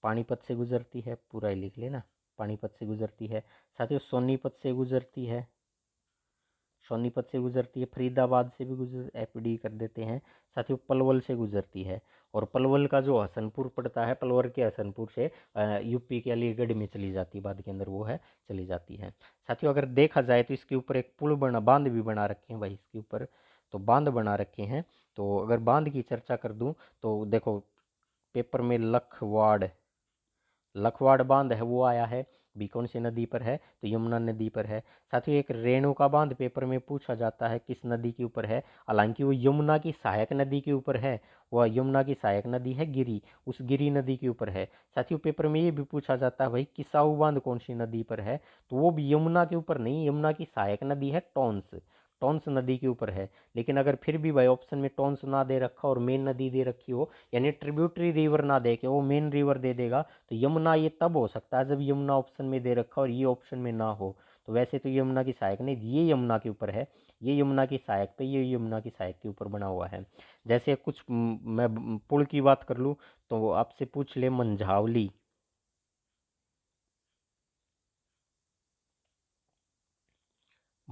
पानीपत से गुजरती है, पूरा ही लिख लेना, पानीपत से गुजरती है साथियों। सोनीपत से गुजरती है, सोनीपत से गुजरती है, फरीदाबाद से भी गुजर, एपीडी कर देते हैं साथियों, पलवल से गुजरती है। और पलवल का जो हसनपुर पड़ता है, पलवल के हसनपुर से यूपी के अलीगढ़ में चली जाती है, बाद के अंदर वो है चली जाती है साथियों। अगर देखा जाए तो इसके ऊपर एक बांध भी बना रखे हैं भाई, इसके ऊपर तो बांध बना रखे हैं। तो अगर बांध की चर्चा कर दूं तो देखो पेपर में लखवाड़ बांध है वो आया है, भी कौन सी नदी पर है, तो यमुना नदी पर है साथियों। एक रेणुका बांध पेपर में पूछा जाता है, किस नदी के ऊपर है, हालांकि वो यमुना की सहायक नदी के ऊपर है, वह यमुना की सहायक नदी है गिरी, उस गिरी नदी के ऊपर है साथियों। पेपर में ये भी पूछा जाता है भाई किसाऊ बांध कौन सी नदी पर है, तो वो भी यमुना के ऊपर नहीं, यमुना की सहायक नदी है टॉन्स, टॉन्स नदी के ऊपर है। लेकिन अगर फिर भी भाई ऑप्शन में टॉन्स ना दे रखा और मेन नदी दे रखी हो, यानी ट्रिब्यूटरी रिवर ना दे के वो मेन रिवर दे देगा, तो यमुना ये तब हो सकता है जब यमुना ऑप्शन में दे रखा और ये ऑप्शन में ना हो। तो वैसे तो यमुना की सहायक नहीं, ये यमुना के ऊपर है, ये यमुना की सहायक पे, ये यमुना की सहायक के ऊपर बना हुआ है। जैसे कुछ मैं पुल की बात कर लूँ तो आपसे पूछ ले मंझावली,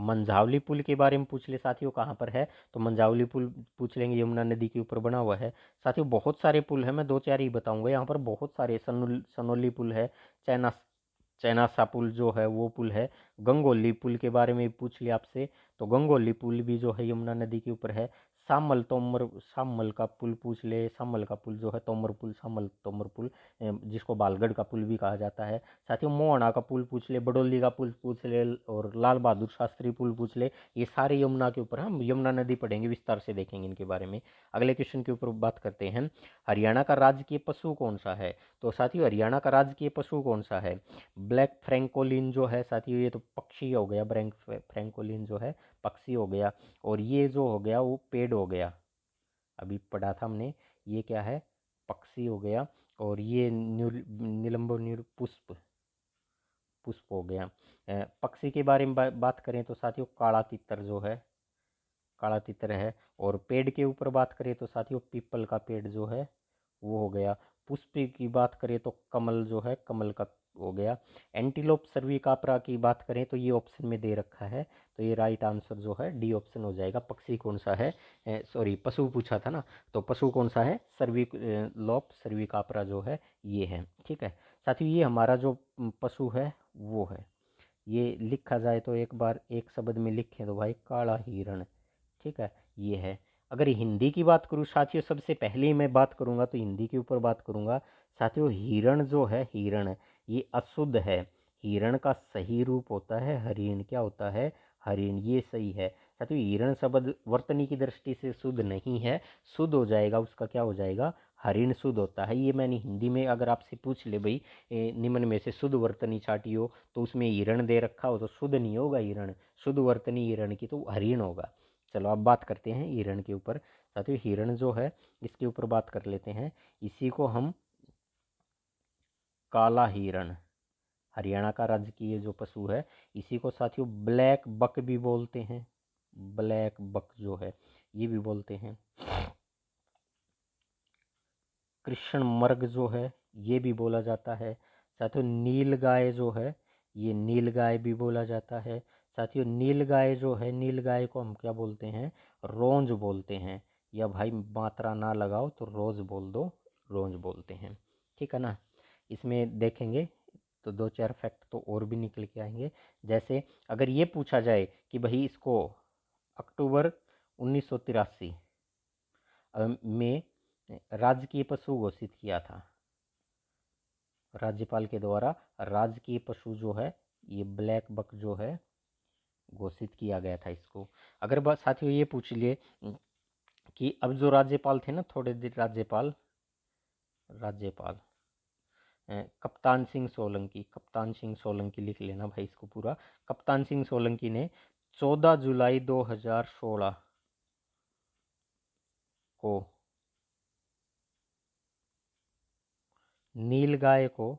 मंझावली पुल के बारे में पूछ ले साथियों, कहाँ पर है, तो मंझावली पुल पूछ लेंगे, यमुना नदी के ऊपर बना हुआ है। साथियों बहुत सारे पुल है, मैं दो चार ही बताऊंगा, यहाँ पर बहुत सारे, सनोली पुल है, चैना चैनासा पुल जो है वो पुल है, गंगोली पुल के बारे में पूछ लिया आपसे, तो गंगोली पुल भी जो है यमुना नदी के ऊपर है। शामल का पुल पूछ ले, शामल का पुल जो है तोमर पुल, शामल तोमर पुल, जिसको बालगढ़ का पुल भी कहा जाता है। साथियों मोहना का पुल पूछ ले, बडोली का पुल पूछ ले, और लाल बहादुर शास्त्री पुल पूछ ले, ये सारे यमुना के ऊपर, हम यमुना नदी पढ़ेंगे, विस्तार से देखेंगे इनके बारे में। अगले क्वेश्चन के ऊपर बात करते हैं, हरियाणा का राजकीय पशु कौन सा है, तो साथियों हरियाणा का राजकीय पशु कौन सा है, ब्लैक फ्रैंकोलिन जो है साथियों, ये तो पक्षी हो गया, ब्लैक फ्रैंकोलिन जो है पक्षी हो गया, और ये जो हो गया वो पेड़ हो गया, अभी पढ़ा था हमने, ये क्या है, पक्षी हो गया, और ये निलंबो पुष्प पुष्प हो गया। पक्षी के बारे में बात करें तो साथियों काला तितर जो है, काला तितर है, और पेड़ के ऊपर बात करें तो साथियों पीपल का पेड़ जो है वो हो गया। पुष्प की बात करें तो कमल जो है, कमल का हो गया। एंटीलोप सर्विकापरा की बात करें तो ये ऑप्शन में दे रखा है, तो ये राइट आंसर जो है डी ऑप्शन हो जाएगा। पक्षी कौन सा है, सॉरी पशु पूछा था ना, तो पशु कौन सा है, लोप सर्विकापरा जो है ये है। ठीक है साथियों, ये हमारा जो पशु है वो है, ये लिखा जाए तो एक बार एक शब्द में लिखें तो भाई काला हिरण। ठीक है, ये है। अगर हिंदी की बात करूँ साथियों, सबसे पहले ही मैं बात करूँगा तो हिंदी के ऊपर बात करूँगा। साथियों हिरण जो है, हिरण ये अशुद्ध है, हिरण का सही रूप होता है हरिण, क्या होता है, हरिण, ये सही है। साथियों हिरण शब्द वर्तनी की दृष्टि से शुद्ध नहीं है, शुद्ध हो जाएगा उसका, क्या हो जाएगा, हरिण शुद्ध होता है। ये मैंने हिंदी में अगर आपसे पूछ ले भाई निम्न में से शुद्ध वर्तनी छाटी हो, तो उसमें हिरण दे रखा हो तो शुद्ध नहीं होगा हिरण, शुद्ध वर्तनी हिरण की तो हरिण होगा। चलो अब बात करते हैं हिरण के ऊपर। साथियों हिरण जो है इसके ऊपर बात कर लेते हैं, इसी को हम काला हिरण, हरियाणा का राजकीय जो पशु है, इसी को साथियों ब्लैक बक भी बोलते हैं, ब्लैक बक जो है ये भी बोलते हैं। कृष्ण मर्ग जो है ये भी बोला जाता है। साथियों नील गाय जो है, ये नील गाय भी बोला जाता है। साथियों नील गाय जो है, नील गाय को हम क्या बोलते हैं, रोंज बोलते हैं, या भाई मात्रा ना लगाओ तो रोज बोल दो, रोंज बोलते हैं। ठीक है ना, इसमें देखेंगे तो दो चार फैक्ट तो और भी निकल के आएंगे। जैसे अगर ये पूछा जाए कि भाई इसको अक्टूबर 1983 में राजकीय पशु घोषित किया था, राज्यपाल के द्वारा राजकीय पशु जो है ये ब्लैक बक जो है घोषित किया गया था इसको। अगर बात साथियों ये पूछ लिए कि अब जो राज्यपाल थे ना, थोड़े दिन राज्यपाल, राज्यपाल कप्तान सिंह सोलंकी, कप्तान सिंह सोलंकी लिख लेना भाई इसको पूरा। कप्तान सिंह सोलंकी ने 14 जुलाई 2016 को नीलगाय को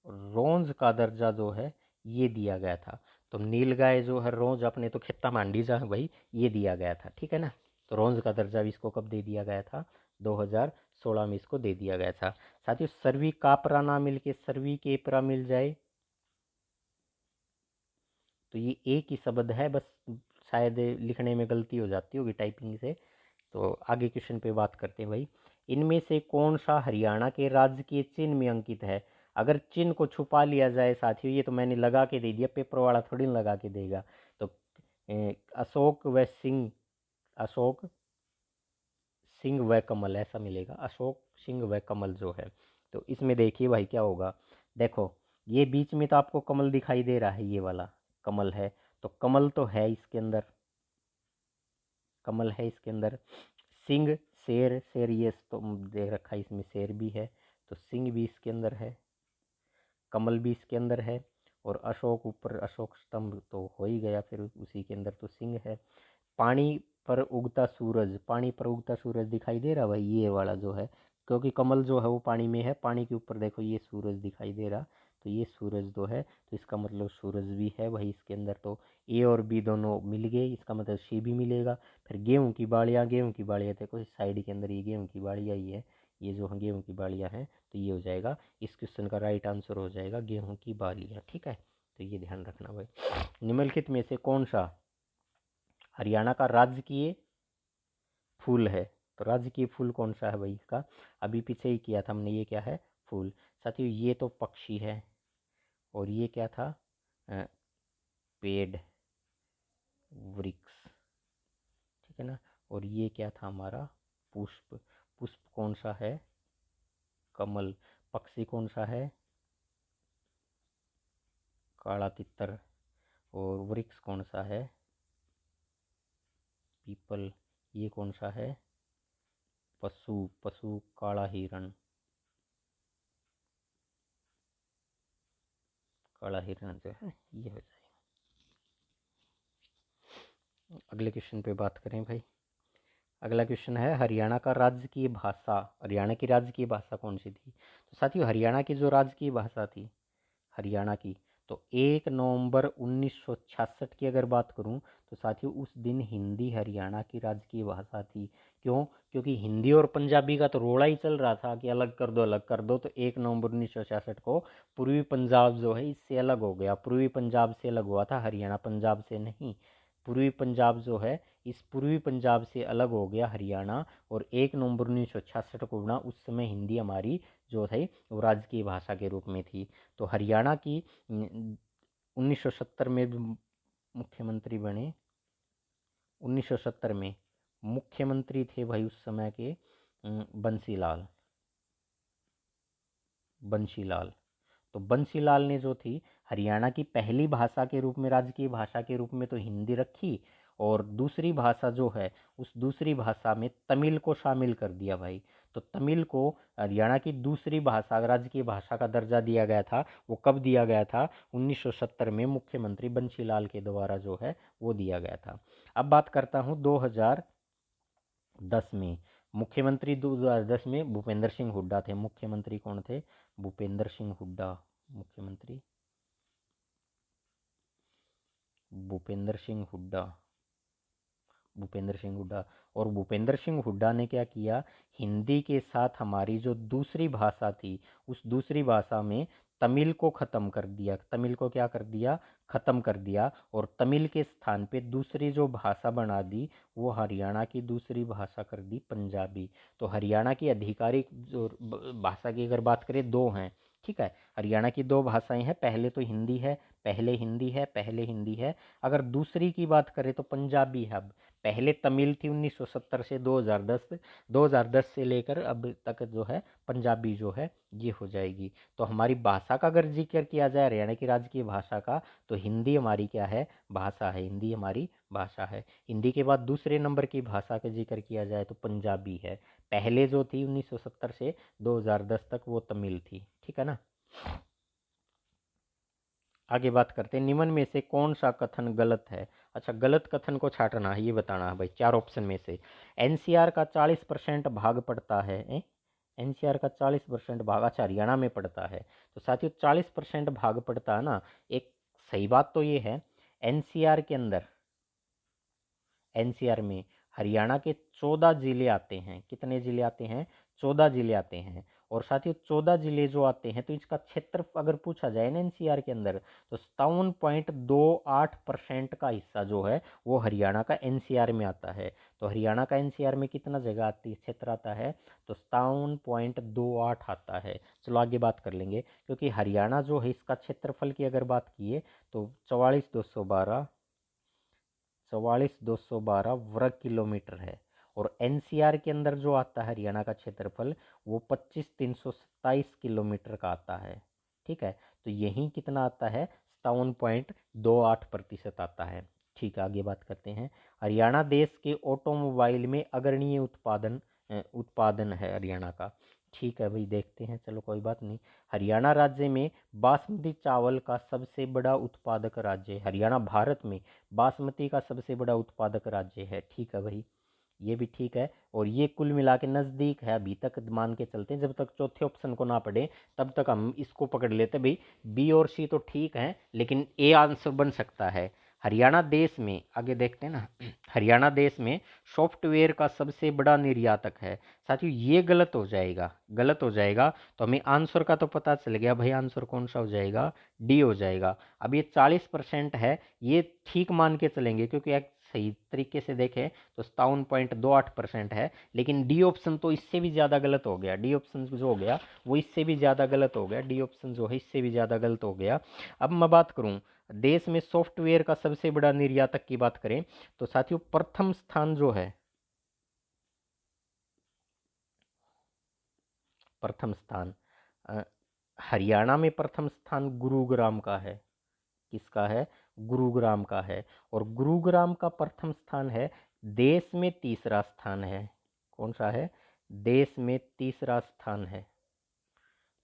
रोंज का दर्जा जो है ये दिया गया था। तो नीलगाय जो है रोंज, अपने तो खेता मांडी जा भाई, ये दिया गया था। ठीक है ना, तो रोंज का दर्जा भी इसको कब दे दिया गया था, 2016 में इसको दे दिया गया था। साथियों सर्वी कापरा ना मिल के सर्वी केपरा मिल जाए तो ये एक ही शब्द है, बस शायद लिखने में गलती हो जाती होगी टाइपिंग से। तो आगे क्वेश्चन पे बात करते हैं भाई, इनमें से कौन सा हरियाणा के राजकीय चिन्ह में अंकित है। अगर चिन्ह को छुपा लिया जाए साथियों, ये तो मैंने लगा के दे दिया, पेपर वाला थोड़ी ना लगा के देगा। तो अशोक व सिंह, अशोक सिंह व कमल ऐसा मिलेगा, अशोक सिंह व कमल जो है। तो इसमें देखिए भाई क्या होगा, देखो ये बीच में तो आपको कमल दिखाई दे रहा है, ये वाला कमल है, तो कमल तो है इसके अंदर, कमल है इसके अंदर। सिंह शेर, शेर ये तो दे रखा है इसमें, शेर भी है, तो सिंह भी इसके अंदर है, कमल भी इसके अंदर है, और अशोक ऊपर अशोक स्तंभ तो हो ही गया, फिर उसी के अंदर तो सिंह है। पानी पर उगता सूरज, पानी पर उगता सूरज दिखाई दे रहा भाई, ये वाला जो है, क्योंकि कमल जो है वो पानी में है, पानी के ऊपर देखो ये सूरज दिखाई दे रहा, तो ये सूरज जो है, तो इसका मतलब सूरज भी है भाई इसके अंदर। तो ए और बी दोनों मिल गए, इसका मतलब सी भी मिलेगा। फिर गेहूं की बाड़ियाँ, गेहूं की बाड़ियाँ देखो इस साइड के अंदर, ये गेहूं की बाड़ियाँ ही है, ये जो गेहूं की बाड़ियाँ हैं, तो ये हो जाएगा इस क्वेश्चन का राइट आंसर हो जाएगा गेहूं की बालियाँ। ठीक है, तो ये ध्यान रखना भाई। निम्नलिखित में से कौन सा हरियाणा का राजकीय फूल है? तो राजकीय फूल कौन सा है भाई इसका? अभी पीछे ही किया था हमने, ये क्या है? फूल। साथियों ये तो पक्षी है, और ये क्या था? पेड़, वृक्ष, ठीक है ना। और ये क्या था हमारा? पुष्प। पुष्प कौन सा है? कमल। पक्षी कौन सा है? काला तितर। और वृक्ष कौन सा है? पीपल। ये कौन सा है? पशु। पशु काला हिरण। काला हिरण जो है ये हो जाएगा। अगले क्वेश्चन पे बात करें भाई। अगला क्वेश्चन है, हरियाणा का राज्य की भाषा, हरियाणा की राज्य की भाषा कौन सी थी? तो साथियों हरियाणा की जो राज्य की भाषा थी हरियाणा की, तो 1 नवंबर 1966 की अगर बात करूं तो साथियों उस दिन हिंदी हरियाणा की राजकीय भाषा थी। क्यों? क्योंकि हिंदी और पंजाबी का तो रोड़ा ही चल रहा था कि अलग कर दो अलग कर दो। तो 1 नवंबर 1966 को पूर्वी पंजाब जो है इससे अलग हो गया, पूर्वी पंजाब से अलग हुआ था, हरियाणा पंजाब से नहीं। पूर्वी पंजाब जो है इस पूर्वी पंजाब से अलग हो गया हरियाणा, और 1 नवंबर 1966 को ना उस समय हिंदी हमारी जो है वो राजकीय भाषा के रूप में थी। तो हरियाणा की 1970 में मुख्यमंत्री बने। 1970 में मुख्यमंत्री थे भाई उस समय के बंसीलाल। बंशीलाल। तो बंसीलाल ने जो थी हरियाणा की पहली भाषा के रूप में, राजकीय भाषा के रूप में तो हिंदी रखी, और दूसरी भाषा जो है उस दूसरी भाषा में तमिल को शामिल कर दिया भाई। तो तमिल को हरियाणा की दूसरी भाषा, राजकीय भाषा का दर्जा दिया गया था। वो कब दिया गया था? 1970 में मुख्यमंत्री बंशीलाल के द्वारा जो है वो दिया गया था। अब बात करता हूँ 2010 में। मुख्यमंत्री 2010 में भूपेंद्र सिंह हुड्डा थे। मुख्यमंत्री कौन थे? भूपेंद्र सिंह हुड्डा मुख्यमंत्री। भूपेंद्र सिंह हुड्डा। भूपेंद्र सिंह हुड्डा। और भूपेंद्र सिंह हुड्डा ने क्या किया? हिंदी के साथ हमारी जो दूसरी भाषा थी उस दूसरी भाषा में तमिल को ख़त्म कर दिया। तमिल को क्या कर दिया? ख़त्म कर दिया। और तमिल के स्थान पे दूसरी जो भाषा बना दी वो हरियाणा की दूसरी भाषा कर दी पंजाबी। तो हरियाणा की आधिकारिक जो भाषा की अगर बात करें दो हैं, ठीक है। हरियाणा की दो भाषाएं हैं, पहले तो हिंदी है, पहले हिंदी है, पहले हिंदी है। अगर दूसरी की बात करें तो पंजाबी है। अब पहले तमिल थी 1970 से 2010, 2010 से लेकर अब तक जो है पंजाबी जो है ये हो जाएगी। तो हमारी भाषा का अगर जिक्र किया जाए हरियाणा की राज्य भाषा का, तो हिंदी हमारी क्या है? भाषा है। हिंदी हमारी भाषा है। हिंदी के बाद दूसरे नंबर की भाषा का जिक्र किया जाए तो पंजाबी है। पहले जो थी 1970 से 2010 तक वो तमिल थी, ठीक है ना। आगे बात करते हैं, निम्न में से कौन सा कथन गलत है? अच्छा, गलत कथन को छांटना है, ये बताना है भाई। 4 ऑप्शन में से एनसीआर का 40% भाग पड़ता है। एनसीआर का 40% भाग अच्छा हरियाणा में पड़ता है। तो साथियों 40% भाग पड़ता है ना, एक सही बात तो ये है। एनसीआर के अंदर, एनसीआर में हरियाणा के 14 जिले आते हैं। कितने जिले आते हैं? 14 जिले आते हैं। और साथियों 14 जिले जो आते हैं तो इसका क्षेत्र अगर पूछा जाए ना एनसीआर के अंदर, तो 57.28% का हिस्सा जो है वो हरियाणा का एनसीआर में आता है। तो हरियाणा का एनसीआर में कितना जगह आती है, क्षेत्र आता है? तो 57.28 आता है। चलो आगे बात कर लेंगे, क्योंकि हरियाणा जो है इसका क्षेत्रफल की अगर बात किए तो 44,212 वर्ग किलोमीटर है। और एनसीआर के अंदर जो आता है हरियाणा का क्षेत्रफल वो 25,327 किलोमीटर का आता है, ठीक है। तो यही कितना आता है? 57.28% आता है। ठीक है, आगे बात करते हैं। हरियाणा देश के ऑटोमोबाइल में अग्रणीय उत्पादन है हरियाणा का। ठीक है भाई, देखते हैं, चलो कोई बात नहीं। हरियाणा राज्य में बासमती चावल का सबसे बड़ा उत्पादक राज्य है। हरियाणा भारत में बासमती का सबसे बड़ा उत्पादक राज्य है, ठीक है भाई, ये भी ठीक है। और ये कुल मिला के नज़दीक है, अभी तक मान के चलते हैं, जब तक चौथे ऑप्शन को ना पढ़े तब तक हम इसको पकड़ लेते भाई। बी और सी तो ठीक है, लेकिन ए आंसर बन सकता है। हरियाणा देश में, आगे देखते हैं ना, हरियाणा देश में सॉफ्टवेयर का सबसे बड़ा निर्यातक है। साथियों ये गलत हो जाएगा, गलत हो जाएगा। तो हमें आंसर का तो पता चल गया भाई, आंसर कौन सा हो जाएगा, डी हो जाएगा। अब ये 40% है, ये ठीक मान के चलेंगे क्योंकि एक सही तरीके से देखें तो 57.28% है। लेकिन डी ऑप्शन तो इससे भी ज़्यादा गलत हो गया, डी ऑप्शन जो हो गया वो इससे भी ज़्यादा गलत हो गया, डी ऑप्शन जो है इससे भी ज़्यादा गलत हो गया। अब मैं बात करूं देश में सॉफ्टवेयर का सबसे बड़ा निर्यातक की बात करें तो साथियों प्रथम स्थान जो है, प्रथम स्थान हरियाणा में प्रथम स्थान गुरुग्राम का है। किसका है, गुरुग्राम का है। और गुरुग्राम का प्रथम स्थान है, देश में तीसरा स्थान है। कौन सा है, देश में तीसरा स्थान है।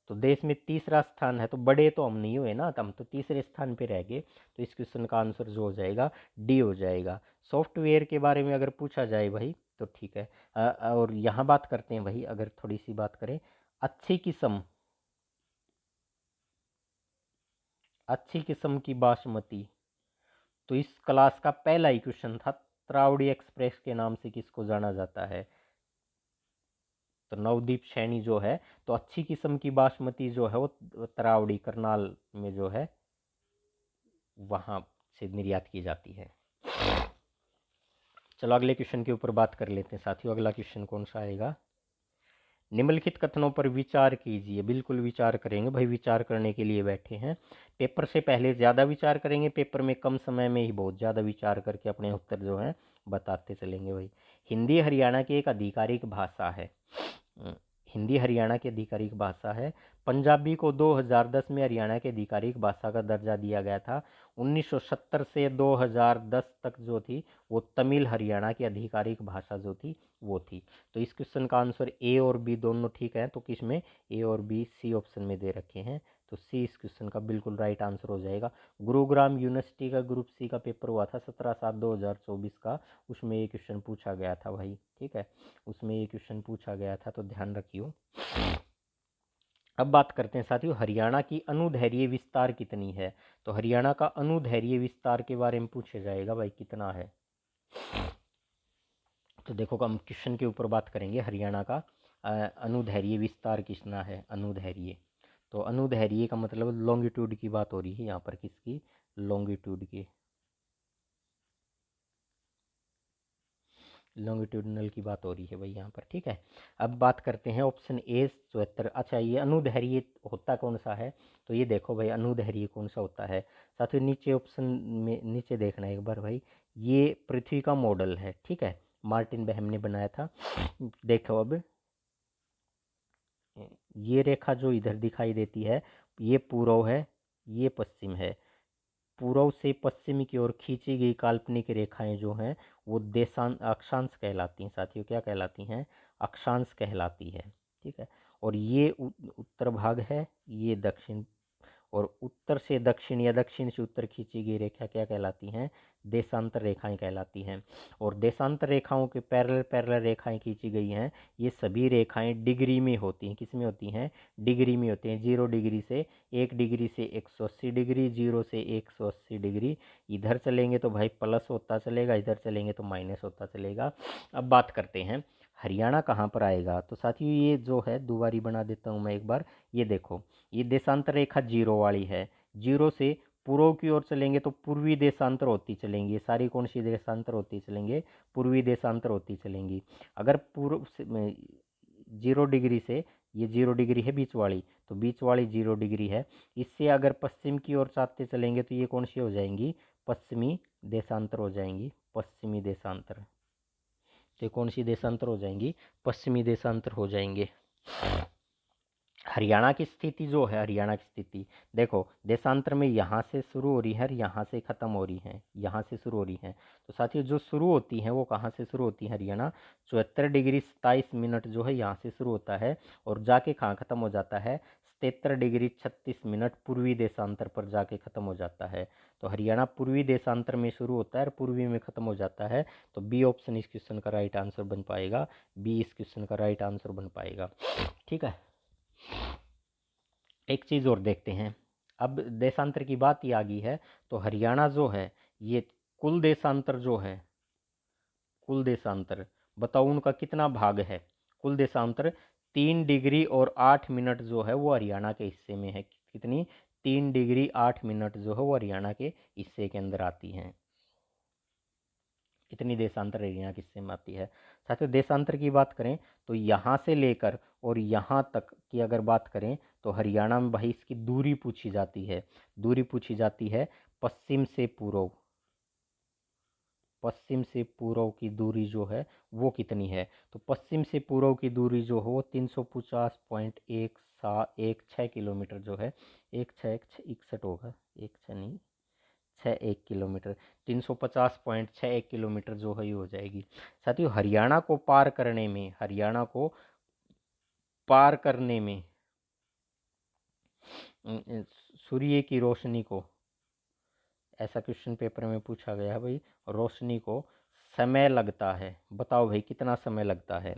तो देश में तीसरा स्थान है तो बड़े तो हम नहीं हुए ना, तो हम तो तीसरे स्थान पे रह गए। तो इस क्वेश्चन का आंसर जो हो जाएगा डी हो जाएगा। सॉफ्टवेयर के बारे में अगर पूछा जाए भाई तो ठीक है। और यहाँ बात करते हैं भाई, अगर थोड़ी सी बात करें अच्छी किस्म, अच्छी किस्म की बासमती, तो इस क्लास का पहला ही क्वेश्चन था, त्रावड़ी एक्सप्रेस के नाम से किसको जाना जाता है। तो नवदीप सैनी जो है, तो अच्छी किस्म की बासमती जो है वो त्रावड़ी करनाल में जो है वहां से निर्यात की जाती है। चलो अगले क्वेश्चन के ऊपर बात कर लेते हैं साथियों। अगला क्वेश्चन कौन सा आएगा, निम्नलिखित कथनों पर विचार कीजिए। बिल्कुल विचार करेंगे भाई, विचार करने के लिए बैठे हैं। पेपर से पहले ज़्यादा विचार करेंगे, पेपर में कम समय में ही बहुत ज़्यादा विचार करके अपने उत्तर जो है बताते चलेंगे भाई। हिंदी हरियाणा की एक आधिकारिक भाषा है। हिंदी हरियाणा की आधिकारिक भाषा है। पंजाबी को 2010 में हरियाणा की आधिकारिक भाषा का दर्जा दिया गया था। 1970 से 2010 तक जो थी वो तमिल हरियाणा की आधिकारिक भाषा जो थी वो थी। तो इस क्वेश्चन का आंसर ए और बी दोनों ठीक है। तो किसमें, ए और बी सी ऑप्शन में दे रखे हैं। तो सी इस क्वेश्चन का बिल्कुल राइट आंसर हो जाएगा। गुरुग्राम यूनिवर्सिटी का ग्रुप सी का पेपर हुआ था 17/7/2024 का, उसमें ये क्वेश्चन पूछा गया था भाई। ठीक है, उसमें ये क्वेश्चन पूछा गया था, तो ध्यान रखियो। अब बात करते हैं साथियों, हरियाणा की अनुदैर्घ्य विस्तार कितनी है। तो हरियाणा का अनुदैर्घ्य विस्तार के बारे में पूछा जाएगा भाई, कितना है। तो देखो हम क्वेश्चन के ऊपर बात करेंगे, हरियाणा का अनुदैर्घ्य विस्तार कितना है। अनुदैर्घ्य, तो अनुदैर्घ्य का मतलब लॉन्गिट्यूड की बात हो रही है यहाँ पर, किसकी, लॉन्गिट्यूड की, लॉन्गिट्यूडनल की बात हो रही है भाई यहाँ पर। ठीक है, अब बात करते हैं ऑप्शन ए 74। अच्छा, ये अनुदैर्घ्य होता कौन सा है, तो ये देखो भाई अनुदैर्घ्य कौन सा होता है। साथियों नीचे ऑप्शन में नीचे देखना एक बार भाई, ये पृथ्वी का मॉडल है। ठीक है, मार्टिन बेहम ने बनाया था। देखो अब ये रेखा जो इधर दिखाई देती है, ये पूर्व है, ये पश्चिम है। पूर्व से पश्चिम की ओर खींची गई काल्पनिक रेखाएं जो हैं वो देशांत अक्षांश कहलाती हैं साथियों। क्या कहलाती हैं, अक्षांश कहलाती है। ठीक है, और ये उत्तर भाग है, ये दक्षिण, और उत्तर से दक्षिण या दक्षिण से उत्तर खींची गई रेखा क्या कहलाती हैं, देशांतर रेखाएं कहलाती हैं। और देशांतर रेखाओं के पैरेलल पैरेलल रेखाएं खींची गई हैं, ये सभी रेखाएं डिग्री में होती हैं। किस में होती हैं, डिग्री में होती हैं। 0 डिग्री से 1 डिग्री से 180 डिग्री, 0 से 180 डिग्री। इधर चलेंगे तो भाई प्लस होता चलेगा, इधर चलेंगे तो माइनस होता चलेगा। अब बात करते हैं हरियाणा कहाँ पर आएगा। तो साथियों ये जो है दोबारी बना देता हूँ मैं एक बार, ये देखो ये देशांतर रेखा 0 वाली है। 0 से पूर्व की ओर चलेंगे तो पूर्वी देशांतर होती चलेंगी। सारी कौन सी देशांतर होती चलेंगे, पूर्वी देशांतर होती चलेंगी। अगर पूर्व 0 डिग्री से, ये 0 डिग्री है बीच वाली, तो बीच वाली 0 डिग्री है। इससे अगर पश्चिम की ओर चाहते चलेंगे तो ये कौन सी हो जाएंगी, पश्चिमी देशांतर हो जाएंगी, पश्चिमी देशांतर। तो कौन सी देशांतर हो जाएंगी, पश्चिमी देशांतर हो जाएंगे। हरियाणा की स्थिति जो है, हरियाणा की स्थिति देखो, देशांतर में यहाँ से शुरू हो रही है, यहाँ से ख़त्म हो रही है, यहाँ से शुरू हो रही है। तो साथियों जो शुरू होती हैं वो कहाँ से शुरू होती है, हरियाणा 74 डिग्री 27 मिनट जो है यहाँ से शुरू होता है, और जाके कहाँ ख़त्म हो जाता है, 77 डिग्री 36 मिनट पूर्वी देशांतर पर जाके ख़त्म हो जाता है। तो हरियाणा पूर्वी देशांतर में शुरू होता है और पूर्वी में ख़त्म हो जाता है। तो बी ऑप्शन इस क्वेश्चन का राइट आंसर बन पाएगा, बी इस क्वेश्चन का राइट आंसर बन पाएगा। ठीक है, एक चीज़ और देखते हैं। अब देशांतर की बात ही आ गई है, तो हरियाणा जो है ये कुल देशांतर जो है कुल देशांतर बताओ उनका कितना भाग है। कुल देशांतर 3 डिग्री और 8 मिनट जो है वो हरियाणा के हिस्से में है। कितनी? 3 डिग्री 8 मिनट जो है वो हरियाणा के हिस्से के अंदर आती हैं। कितनी देशांतर हरियाणा के हिस्से में आती है। साथियों देशांतर की बात करें तो यहाँ से लेकर और यहाँ तक की अगर बात करें तो हरियाणा में भाई इसकी दूरी पूछी जाती है। दूरी पूछी जाती है पश्चिम से पूर्व। पश्चिम से पूर्व की दूरी जो है वो कितनी है? तो पश्चिम से पूर्व की दूरी जो हो 350.16 किलोमीटर जो है, 1661 होगा, 16 नहीं 61 किलोमीटर, 350.61 किलोमीटर जो है ये हो जाएगी। साथियों हरियाणा को पार करने में, हरियाणा को पार करने में सूर्य की रोशनी को, ऐसा क्वेश्चन पेपर में पूछा गया है भाई, रोशनी को समय लगता है। बताओ भाई कितना समय लगता है।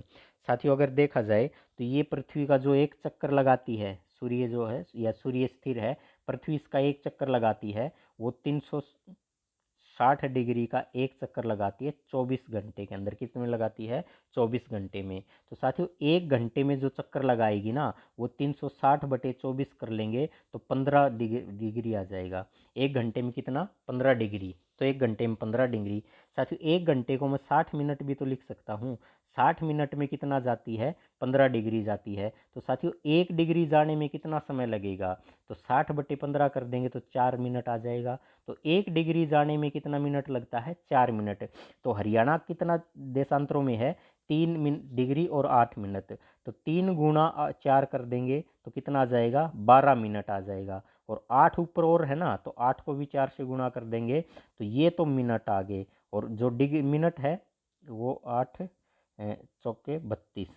साथियों अगर देखा जाए तो ये पृथ्वी का जो एक चक्कर लगाती है, सूर्य जो है या सूर्य स्थिर है, पृथ्वी इसका एक चक्कर लगाती है, वो 360 डिग्री का एक चक्कर लगाती है 24 घंटे के अंदर। कितने में लगाती है? 24 घंटे में। तो साथियों एक घंटे में जो चक्कर लगाएगी ना वो 360/24 कर लेंगे तो 15 डिग्री आ जाएगा। एक घंटे में कितना? 15 डिग्री। तो एक घंटे में 15 डिग्री। साथियों एक घंटे को मैं 60 मिनट भी तो लिख सकता हूँ। 60 मिनट में कितना जाती है? 15 डिग्री जाती है। तो साथियों 1 डिग्री जाने में कितना समय लगेगा? तो 60/15 कर देंगे तो 4 मिनट आ जाएगा। तो 1 डिग्री जाने में कितना मिनट लगता है? 4 मिनट। तो हरियाणा कितना देशांतरों में है? 3 डिग्री और 8 मिनट। तो 3 गुणा 4 कर देंगे तो कितना आ जाएगा? 12 मिनट आ जाएगा। और 8 ऊपर और है ना, तो 8 को भी 4 से गुणा कर देंगे तो ये तो मिनट आ गए। और जो मिनट है वो 8 चौके 32,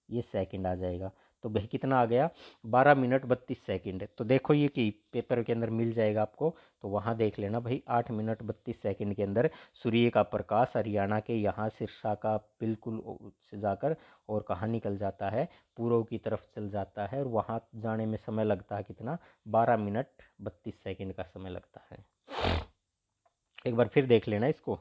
ये सेकंड आ जाएगा। तो भाई कितना आ गया? 12 मिनट 32 सेकंड। तो देखो ये कि पेपर के अंदर मिल जाएगा आपको, तो वहाँ देख लेना भाई। 8 मिनट 32 सेकंड के अंदर सूर्य का प्रकाश हरियाणा के यहाँ सिरसा का बिल्कुल से जाकर और कहाँ निकल जाता है? पूर्व की तरफ चल जाता है। और वहाँ जाने में समय लगता है कितना? 12 मिनट 32 सेकंड का समय लगता है। एक बार फिर देख लेना इसको।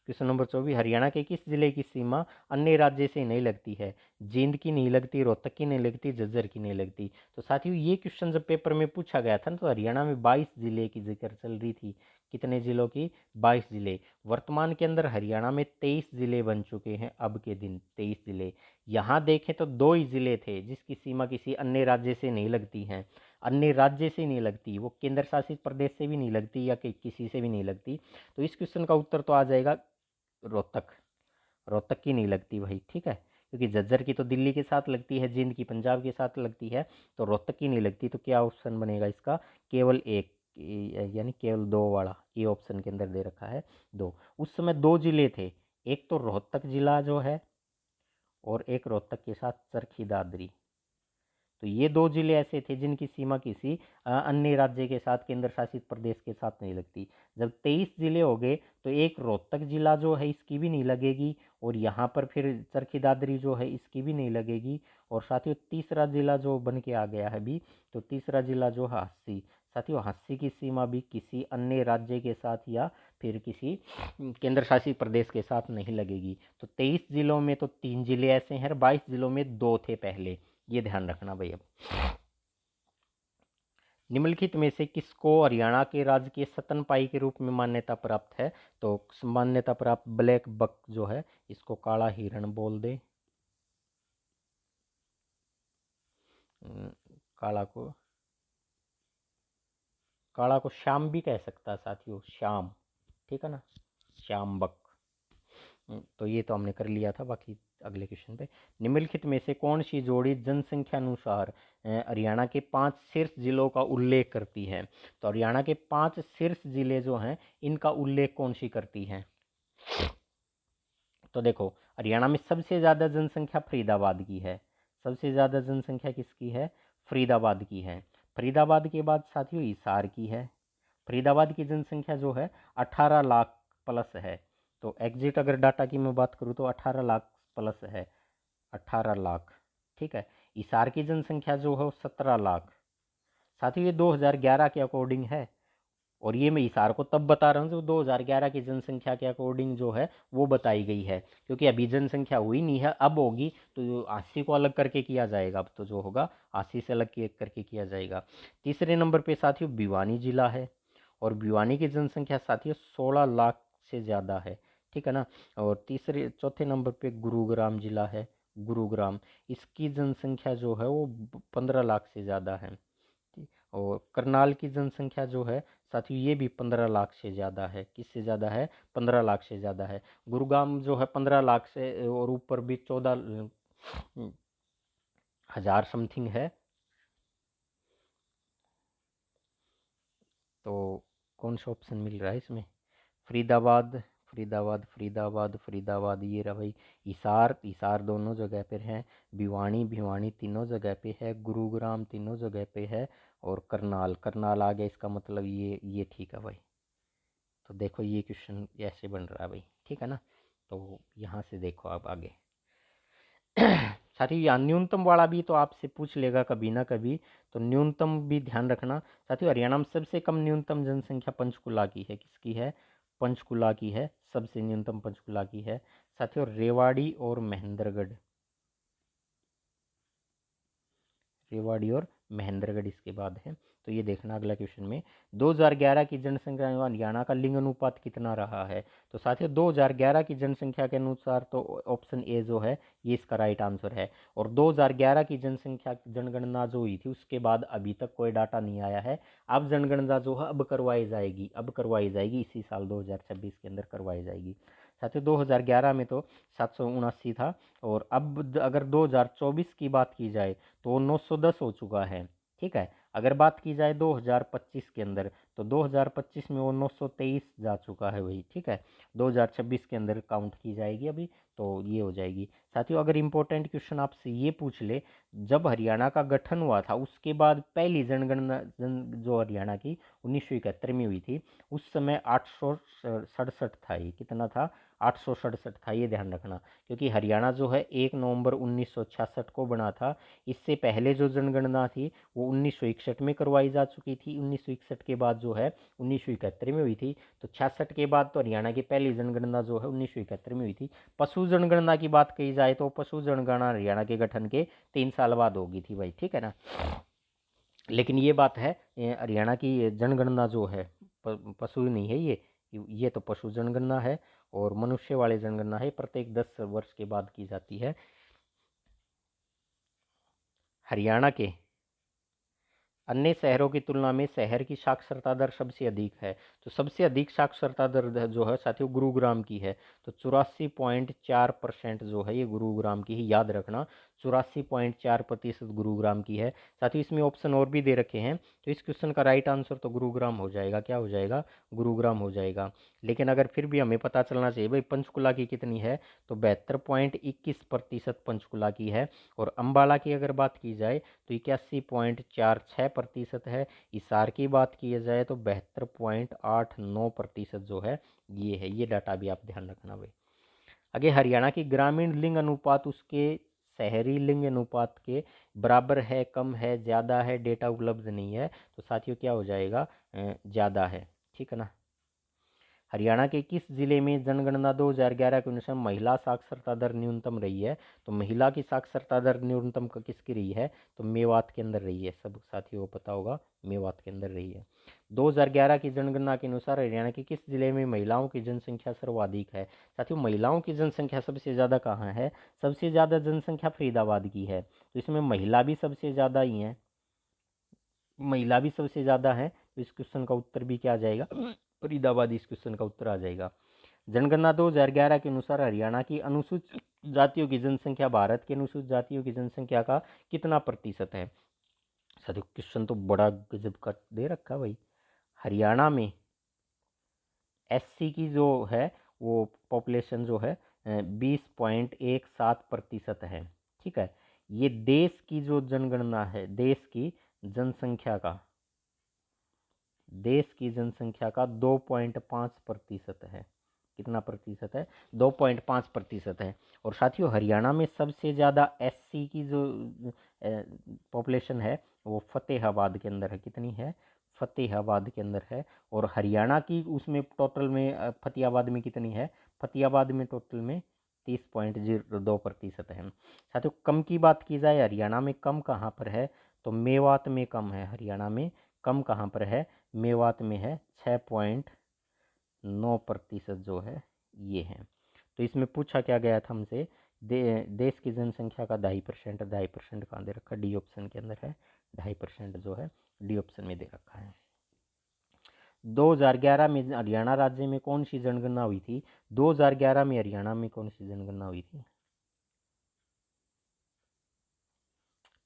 क्वेश्चन नंबर 24, हरियाणा के किस जिले की सीमा अन्य राज्य से नहीं लगती है? जींद की नहीं लगती, रोहतक की नहीं लगती, झज्जर की नहीं लगती। तो साथियों ये क्वेश्चन जब पेपर में पूछा गया था ना तो हरियाणा में 22 जिले की जिक्र चल रही थी। कितने जिलों की? 22 जिले। वर्तमान के अंदर हरियाणा में 23 जिले बन चुके हैं। अब के दिन 23 जिले। यहाँ देखें तो 2 ही जिले थे जिसकी सीमा किसी अन्य राज्य से नहीं लगती है। अन्य राज्य से नहीं लगती, वो केंद्र शासित प्रदेश से भी नहीं लगती या किसी से भी नहीं लगती। तो इस क्वेश्चन का उत्तर तो आ जाएगा रोहतक। रोहतक की नहीं लगती भाई, ठीक है, क्योंकि झज्जर की तो दिल्ली के साथ लगती है, जींद की पंजाब के साथ लगती है, तो रोहतक की नहीं लगती। तो क्या ऑप्शन बनेगा इसका? केवल एक, यानी केवल 2 वाला, ये ऑप्शन के अंदर दे रखा है 2। उस समय 2 जिले थे, एक तो रोहतक जिला जो है और एक रोहतक के साथ चरखी दादरी। तो ये 2 जिले ऐसे थे जिनकी सीमा किसी अन्य राज्य के साथ, केंद्र शासित प्रदेश के साथ नहीं लगती। जब 23 जिले हो गए तो एक रोहतक जिला जो है इसकी भी नहीं लगेगी, और यहाँ पर फिर चरखी दादरी जो है इसकी भी नहीं लगेगी। और साथियों तीसरा जिला जो बन के आ गया है अभी, तो तीसरा जिला जो है हस्सी। साथियों हस्सी की सीमा भी किसी अन्य राज्य के साथ या फिर किसी केंद्र शासित प्रदेश के साथ नहीं लगेगी। तो 23 जिलों में तो 3 जिले ऐसे हैं, 22 जिलों में 2 थे पहले, ये ध्यान रखना भाई। अब निम्नलिखित में से किसको हरियाणा के राज्य के स्तनपायी के रूप में मान्यता प्राप्त है? तो मान्यता प्राप्त ब्लैक बक जो है इसको काला हिरण बोल दे। काला को, काला को श्याम भी कह सकता है साथियों, श्याम, ठीक है ना, श्याम बक। तो ये तो हमने कर लिया था। बाकी अगले क्वेश्चन पे, निम्नलिखित में से कौन सी जोड़ी जनसंख्या अनुसार हरियाणा के 5 शीर्ष जिलों का उल्लेख करती है? तो हरियाणा के 5 शीर्ष जिले जो हैं इनका उल्लेख कौन सी करती हैं? तो देखो हरियाणा में सबसे ज़्यादा जनसंख्या फरीदाबाद की है। सबसे ज़्यादा जनसंख्या किसकी है? फरीदाबाद की है। फरीदाबाद के बाद साथियों हिसार की है। फरीदाबाद की जनसंख्या जो है 18 लाख प्लस है। तो एग्जिट अगर डाटा की मैं बात करूँ तो 18 लाख प्लस है, 18 लाख, ठीक है। हिसार की जनसंख्या जो है 17 लाख। साथियों ये 2011 के अकॉर्डिंग है। और ये मैं हिसार को तब बता रहा हूँ जो 2011 की जनसंख्या के अकॉर्डिंग जो है वो बताई गई है, क्योंकि अभी जनसंख्या हुई नहीं है, अब होगी तो 80 को अलग करके किया जाएगा, अब तो जो होगा 80 से अलग करके किया जाएगा। तीसरे नंबर पे साथियों भिवानी जिला है, और भिवानी की जनसंख्या साथियों 16 लाख से ज़्यादा है, ठीक है ना। और चौथे नंबर पे गुरुग्राम जिला है, गुरुग्राम, इसकी जनसंख्या जो है वो 15 लाख से ज़्यादा है। और करनाल की जनसंख्या जो है साथियों ये भी 15 लाख से ज़्यादा है, किससे ज़्यादा है, 15 लाख से ज़्यादा है। गुरुग्राम जो है 15 लाख से और ऊपर भी 14,000 समथिंग है। तो कौन सा ऑप्शन मिल रहा है इसमें, फरीदाबाद, फरीदाबाद, फरीदाबाद, फरीदाबाद, ये रहा भाई। हिसार, हिसार दोनों जगह पर है, भिवानी, भिवानी तीनों जगह पे है, गुरुग्राम तीनों जगह पे है, और करनाल, करनाल आ गया, इसका मतलब ये ठीक है भाई। तो देखो ये क्वेश्चन ऐसे बन रहा है भाई, ठीक है ना। तो यहाँ से देखो आप आगे साथियों यहाँ न्यूनतम वाला भी तो आपसे पूछ लेगा कभी ना कभी, तो न्यूनतम भी ध्यान रखना साथियों। हरियाणा में सबसे कम न्यूनतम जनसंख्या पंचकुला की है, किसकी है, पंचकुला की है, सबसे न्यूनतम पंचकुला की है साथियों। रेवाड़ी और महेंद्रगढ़, रेवाड़ी और महेंद्रगढ़ इसके बाद है। तो ये देखना अगला क्वेश्चन में 2011 की जनसंख्या में हरियाणा का लिंग अनुपात कितना रहा है। तो साथियों 2011 की जनसंख्या के अनुसार तो ऑप्शन ए जो है ये इसका राइट आंसर है। और 2011 की जनसंख्या जनगणना जो हुई थी उसके बाद अभी तक कोई डाटा नहीं आया है। अब जनगणना जो है अब करवाई जाएगी, अब करवाई जाएगी, इसी साल 2026 के अंदर करवाई जाएगी साथियों। 2011 में तो 779 था, और अब अगर 2024 की बात की जाए तो वो 910 हो चुका है, ठीक है। अगर बात की जाए 2025 के अंदर तो 2025 में वो 923 जा चुका है वही, ठीक है। 2026 के अंदर काउंट की जाएगी अभी, तो ये हो जाएगी साथियों। अगर इम्पोर्टेंट क्वेश्चन आपसे ये पूछ ले, जब हरियाणा का गठन हुआ था उसके बाद पहली जनगणना जो हरियाणा की 1971 में हुई थी, उस समय 867 था, ये कितना था, 867 था, ये ध्यान रखना। क्योंकि हरियाणा जो है 1 नवंबर 1966 को बना था। इससे पहले जो जनगणना थी वो 1961 में करवाई जा चुकी थी, 1961 के बाद जो है 1971 में हुई थी। तो 66 के बाद तो हरियाणा की पहली जनगणना जो है 1971 में हुई थी। पशु जनगणना की बात कही जाए तो पशु जनगणना हरियाणा के गठन के 3 साल बाद होगी थी भाई, ठीक है ना। लेकिन ये बात है हरियाणा की जनगणना जो है पशु नहीं है ये तो पशु जनगणना है, और मनुष्य वाले जनगणना है, प्रत्येक 10 वर्ष के बाद की जाती है। हरियाणा के अन्य शहरों की तुलना में शहर की साक्षरता दर सबसे अधिक है। तो सबसे अधिक साक्षरता दर जो है साथियों गुरुग्राम की है। तो 84.4% जो है ये गुरुग्राम की ही, याद रखना 84.4% गुरुग्राम की है साथियों। इसमें ऑप्शन और भी दे रखे हैं, तो इस क्वेश्चन का राइट आंसर तो गुरुग्राम हो जाएगा, क्या हो जाएगा, गुरुग्राम हो जाएगा। लेकिन अगर फिर भी हमें पता चलना चाहिए भाई पंचकुला की कितनी है, तो 72.21% पंचकुला की है। और अम्बाला की अगर बात की जाए तो 81.46% है। हिसार की बात की जाए तो 72.89% जो है ये है। ये डाटा भी आप ध्यान रखना भाई। आगे हरियाणा की ग्रामीण लिंग अनुपात उसके शहरी लिंग अनुपात के बराबर है, कम है, ज़्यादा है, डेटा उपलब्ध नहीं है। तो साथियों क्या हो जाएगा, ज़्यादा है, ठीक है ना। हरियाणा के किस जिले में जनगणना 2011 के अनुसार महिला साक्षरता दर न्यूनतम रही है। तो महिला की साक्षरता दर न्यूनतम किसकी रही है, तो मेवात के अंदर रही है, सब साथियों को पता होगा, मेवात के अंदर रही है। 2011 की जनगणना के अनुसार हरियाणा के किस जिले में महिलाओं की जनसंख्या सर्वाधिक है। साथियों महिलाओं की जनसंख्या सबसे ज़्यादा कहाँ है, सबसे ज़्यादा जनसंख्या फरीदाबाद की है, तो इसमें महिला भी सबसे ज़्यादा ही है, महिला भी सबसे ज़्यादा है। तो इस क्वेश्चन का उत्तर भी क्या आ जाएगा, फरीदाबाद, इस क्वेश्चन का उत्तर आ जाएगा। जनगणना 2011 के अनुसार हरियाणा की अनुसूचित जातियों की जनसंख्या भारत की अनुसूचित जातियों की जनसंख्या का कितना प्रतिशत है। साथियों क्वेश्चन तो बड़ा गजब का दे रखा भाई। हरियाणा में एससी की जो है वो पॉपुलेशन जो है 20.17% है, ठीक है। ये देश की जो जनगणना है, देश की जनसंख्या का, देश की जनसंख्या का 2.5% है। कितना प्रतिशत है, 2.5% है। और साथियों हरियाणा में सबसे ज़्यादा एससी की जो पॉपुलेशन है वो फतेहाबाद के अंदर है, कितनी है, फतेहाबाद के अंदर है। और हरियाणा की उसमें टोटल में फतेहाबाद में कितनी है? फतेहाबाद में टोटल में 30.02% है। साथियों कम की बात की जाए, हरियाणा में कम कहाँ पर है? तो मेवात में कम है। हरियाणा में कम कहाँ पर है? मेवात में है, 6.9% जो है ये है। तो इसमें पूछा क्या गया था हमसे, देश की जनसंख्या का 2.5%, 2.5% कहाँ दे रखा? डी ऑप्शन के अंदर है, 2.5% जो है डी ऑप्शन में दे रखा है। 2011 में हरियाणा राज्य में कौन सी जनगणना हुई थी? 2011 में हरियाणा में कौन सी जनगणना हुई थी?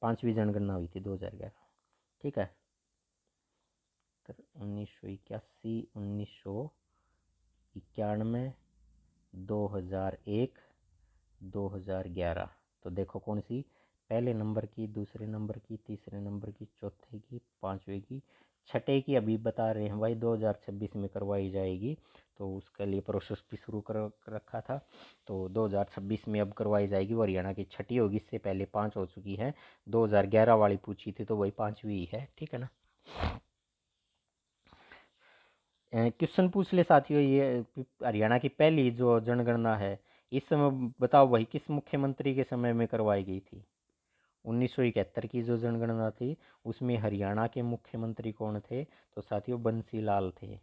5वीं जनगणना हुई थी 2011, ठीक है। 1981, 1991, 2001, 2011। तो देखो कौन सी, पहले नंबर की, दूसरे नंबर की, तीसरे नंबर की, चौथे की, पांचवे की, छठे की अभी बता रहे हैं भाई 2026 में करवाई जाएगी। तो उसके लिए प्रोसेस भी शुरू कर रखा था। तो 2026 में अब करवाई जाएगी। वो हरियाणा की छठी होगी, इससे पहले 5 हो चुकी है। 2011 वाली पूछी थी तो वही 5वीं है, ठीक है ना। क्वेश्चन पूछ ले साथियों, ये हरियाणा की पहली जो जनगणना है इस समय बताओ भाई किस मुख्यमंत्री के समय में करवाई गई थी? 1971 की जो जनगणना थी उसमें हरियाणा के मुख्यमंत्री कौन थे? तो साथियों बंसी लाल थे।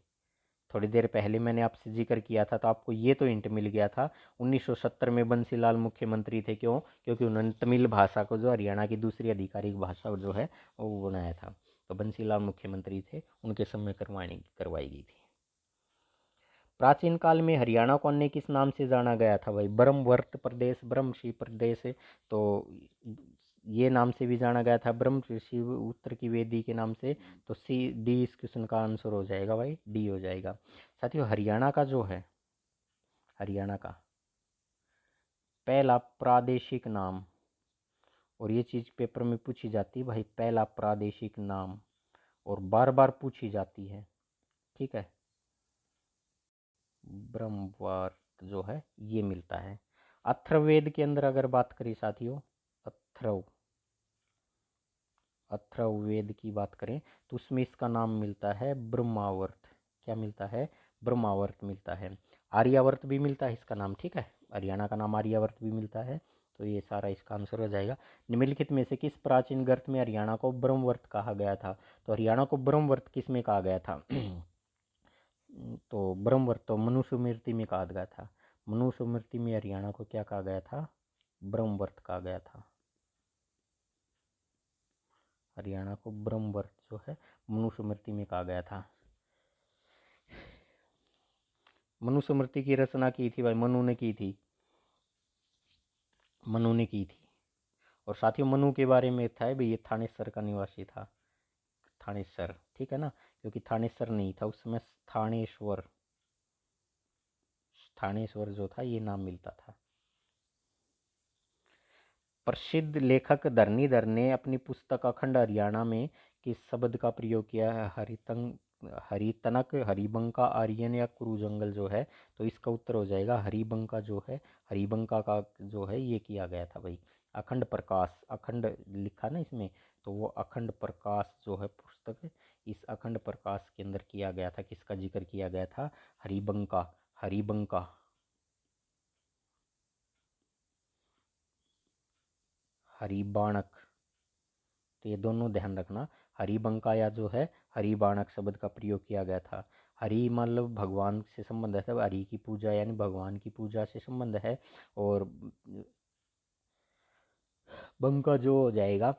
थोड़ी देर पहले मैंने आपसे जिक्र किया था तो आपको ये तो हिंट मिल गया था। 1970 में बंसी लाल मुख्यमंत्री थे। क्यों? क्योंकि उन्होंने तमिल भाषा को जो हरियाणा की दूसरी आधिकारिक भाषा जो है वो बनाया था। तो बंसी लाल मुख्यमंत्री थे, उनके समय करवाई गई थी। प्राचीन काल में हरियाणा को अन्य किस नाम से जाना गया था भाई? ब्रह्मवर्त प्रदेश, ब्रह्मशी प्रदेश, तो ये नाम से भी जाना गया था, ब्रह्मशी उत्तर की वेदी के नाम से। तो सी डी इस क्वेश्चन का आंसर हो जाएगा भाई, डी हो जाएगा। साथियों हरियाणा का जो है, हरियाणा का पहला प्रादेशिक नाम, और ये चीज़ पेपर में पूछी जाती है भाई, पहला प्रादेशिक नाम, और बार बार पूछी जाती है, ठीक है। ब्रह्मवार्त जो है ये मिलता है। अथर्ववेद के अंदर अगर बात करें साथियों, अथर्व अथर्ववेद की बात करें तो उसमें इसका नाम मिलता है ब्रह्मावर्त। क्या मिलता है? ब्रह्मावर्त मिलता है। आर्यावर्त भी मिलता है इसका नाम, ठीक है। हरियाणा का नाम आर्यावर्त भी मिलता है। तो ये सारा इसका आंसर हो जाएगा। निम्नलिखित में से किस प्राचीन ग्रंथ में हरियाणा को ब्रह्मवर्त कहा गया था? तो हरियाणा को ब्रह्मवर्त किस में कहा गया था? तो ब्रह्मवर्त तो मनुस्मृति में कहा गया था। मनुस्मृति में हरियाणा को क्या कहा गया था? ब्रह्मवर्त कहा गया था। हरियाणा को ब्रह्मवर्त जो है मनुस्मृति में कहा गया था। मनुस्मृति की रचना की थी भाई, मनु ने की थी, मनु ने की थी। और साथियों मनु के बारे में था भाई, ये थानेसर का निवासी था, थानेसर, ठीक है ना। क्योंकि थानेसर नहीं था उस समय, थानेश्वर, थानेश्वर जो था ये नाम मिलता था। प्रसिद्ध लेखक धरणीधर ने अपनी पुस्तक अखंड हरियाणा में किस शब्द का प्रयोग किया है? हरितनक, हरिबंका, आर्यन या कुरु जंगल जो है। तो इसका उत्तर हो जाएगा हरिबंका जो है, हरिबंका का जो है ये किया गया था भाई। अखंड प्रकाश, अखंड लिखा ना इसमें, तो वो अखंड प्रकाश जो है पुस्तक है, इस अखंड प्रकाश के अंदर किया गया था, किसका जिक्र किया गया था? हरिबंका, हरिबंका, हरिबाणक। तो ये दोनों ध्यान रखना, हरिबंकाया जो है हरिबाणक शब्द का प्रयोग किया गया था। हरि मतलब भगवान से संबंध है, सब हरि की पूजा यानी भगवान की पूजा से संबंध है। और बंका जो हो जाएगा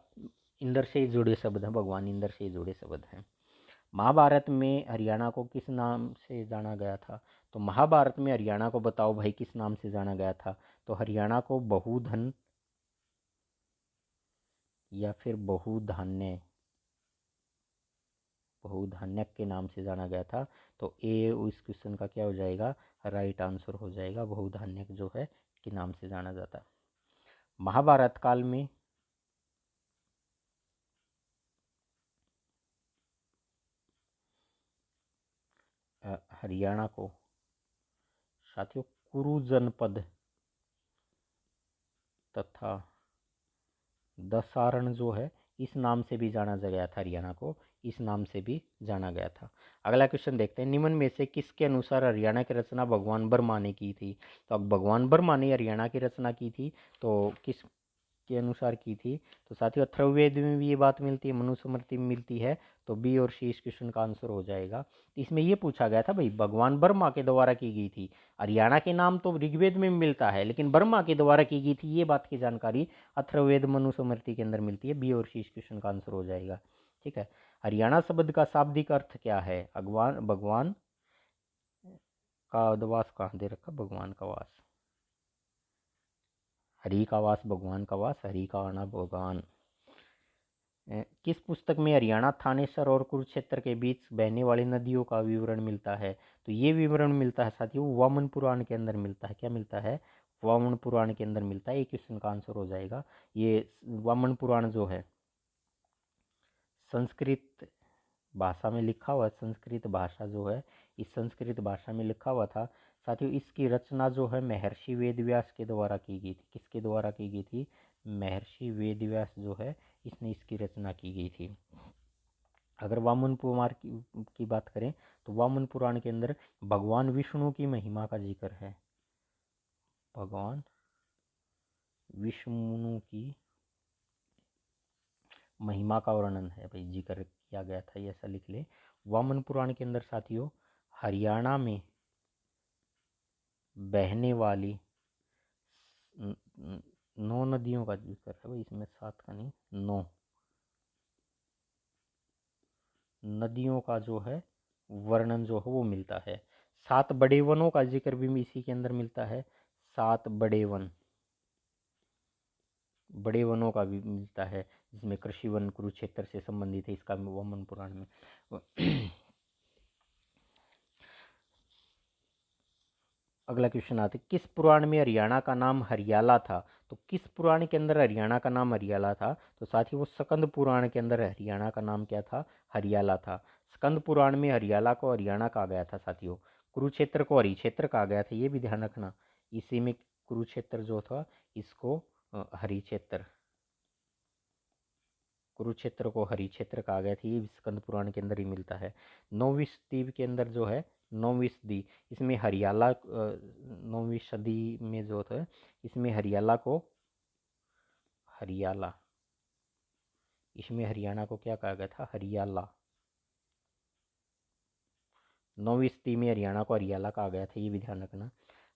इंद्र से ही जुड़े शब्द हैं, भगवान इंद्र से ही जुड़े शब्द हैं। महाभारत में हरियाणा को किस नाम से जाना गया था? तो महाभारत में हरियाणा को बताओ भाई किस नाम से जाना गया था? तो हरियाणा को बहुधन या फिर बहुधान्य, बहुधान्यक के नाम से जाना गया था। तो ए इस क्वेश्चन का क्या हो जाएगा? राइट आंसर हो जाएगा, बहुधान्यक जो है के नाम से जाना जाता है। महाभारत काल में हरियाणा को साथियों कुरु जनपद तथा दसारण जो है इस नाम से भी जाना गया था हरियाणा को। इस नाम से भी जाना गया था। अगला क्वेश्चन देखते हैं, निम्न में से किसके अनुसार हरियाणा की रचना भगवान बर्मा ने की थी? तो अब भगवान बर्मा ने हरियाणा की रचना की थी, तो किस के अनुसार की थी? तो साथियों अथर्ववेद में भी ये बात मिलती है, मनुस्मृति में मिलती है, तो बी और सी इस क्वेश्चन का आंसर हो जाएगा। तो इसमें ये पूछा गया था भाई भगवान बर्मा के द्वारा की गई थी। हरियाणा के नाम तो ऋग्वेद में मिलता है, लेकिन बर्मा के द्वारा की गई थी, ये बात की जानकारी अथर्ववेद मनुस्मृति के अंदर मिलती है। बी और सी इस क्वेश्चन का आंसर हो जाएगा। ठीक है, हरियाणा शब्द का शाब्दिक अर्थ क्या है? भगवान का वास कहाँ दे रखा? भगवान का वास, हरि का वास, भगवान का वास, हरि का आना भगवान। किस पुस्तक में हरियाणा, थानेसर और कुरुक्षेत्र के बीच बहने वाली नदियों का विवरण मिलता है? तो ये विवरण मिलता है साथियों वामन पुराण के अंदर मिलता है। क्या मिलता है? वामन पुराण के अंदर मिलता है। ये क्वेश्चन का आंसर हो जाएगा। ये वामन पुराण जो है संस्कृत भाषा में लिखा हुआ, संस्कृत भाषा जो है इस संस्कृत भाषा में लिखा हुआ था। साथियों इसकी रचना जो है महर्षि वेदव्यास के द्वारा की गई थी। किसके द्वारा की गई थी? महर्षि वेदव्यास जो है इसने इसकी रचना की गई थी। अगर वामन पुराण की बात करें तो वामन पुराण के अंदर भगवान विष्णु की महिमा का जिक्र है। भगवान विष्णु की महिमा का वर्णन है भाई, जिक्र किया गया था, ये ऐसा लिख ले। वामन पुराण के अंदर साथियों हरियाणा में बहने वाली 9 नदियों का जिक्र है भाई, इसमें 7 का नहीं, 9 नदियों का जो है वर्णन जो है वो मिलता है। 7 बड़े वनों का जिक्र भी इसी के अंदर मिलता है। 7 बड़े वनों का भी मिलता है, जिसमें कृषि वन कुरुक्षेत्र से संबंधित है, इसका वामन पुराण में। अगला क्वेश्चन आता है, किस पुराण में हरियाणा का नाम हरियाला था? तो किस पुराण के अंदर हरियाणा का नाम हरियाला था? तो साथ ही वो स्कंद पुराण के अंदर हरियाणा का नाम क्या था? हरियाला था। स्कंद पुराण में हरियाला को हरियाणा कहा गया था साथियों। कुरुक्षेत्र को हरिक्षेत्र कहा गया था, ये भी ध्यान रखना। इसी में कुरुक्षेत्र जो था इसको हरिक्षेत्र, कुरुक्षेत्र को हरिक्षेत्र कहा गया था, ये स्कंद पुराण के अंदर ही मिलता है। 9वीं सदी के अंदर जो है 9वीं सदी, इसमें हरियाला 9वीं सदी में जो था इसमें हरियाला को हरियाला इसमें हरियाणा को क्या कहा गया था? हरियाला। 9वीं सदी में हरियाणा को हरियाला कहा गया था, ये भी ध्यान रखना।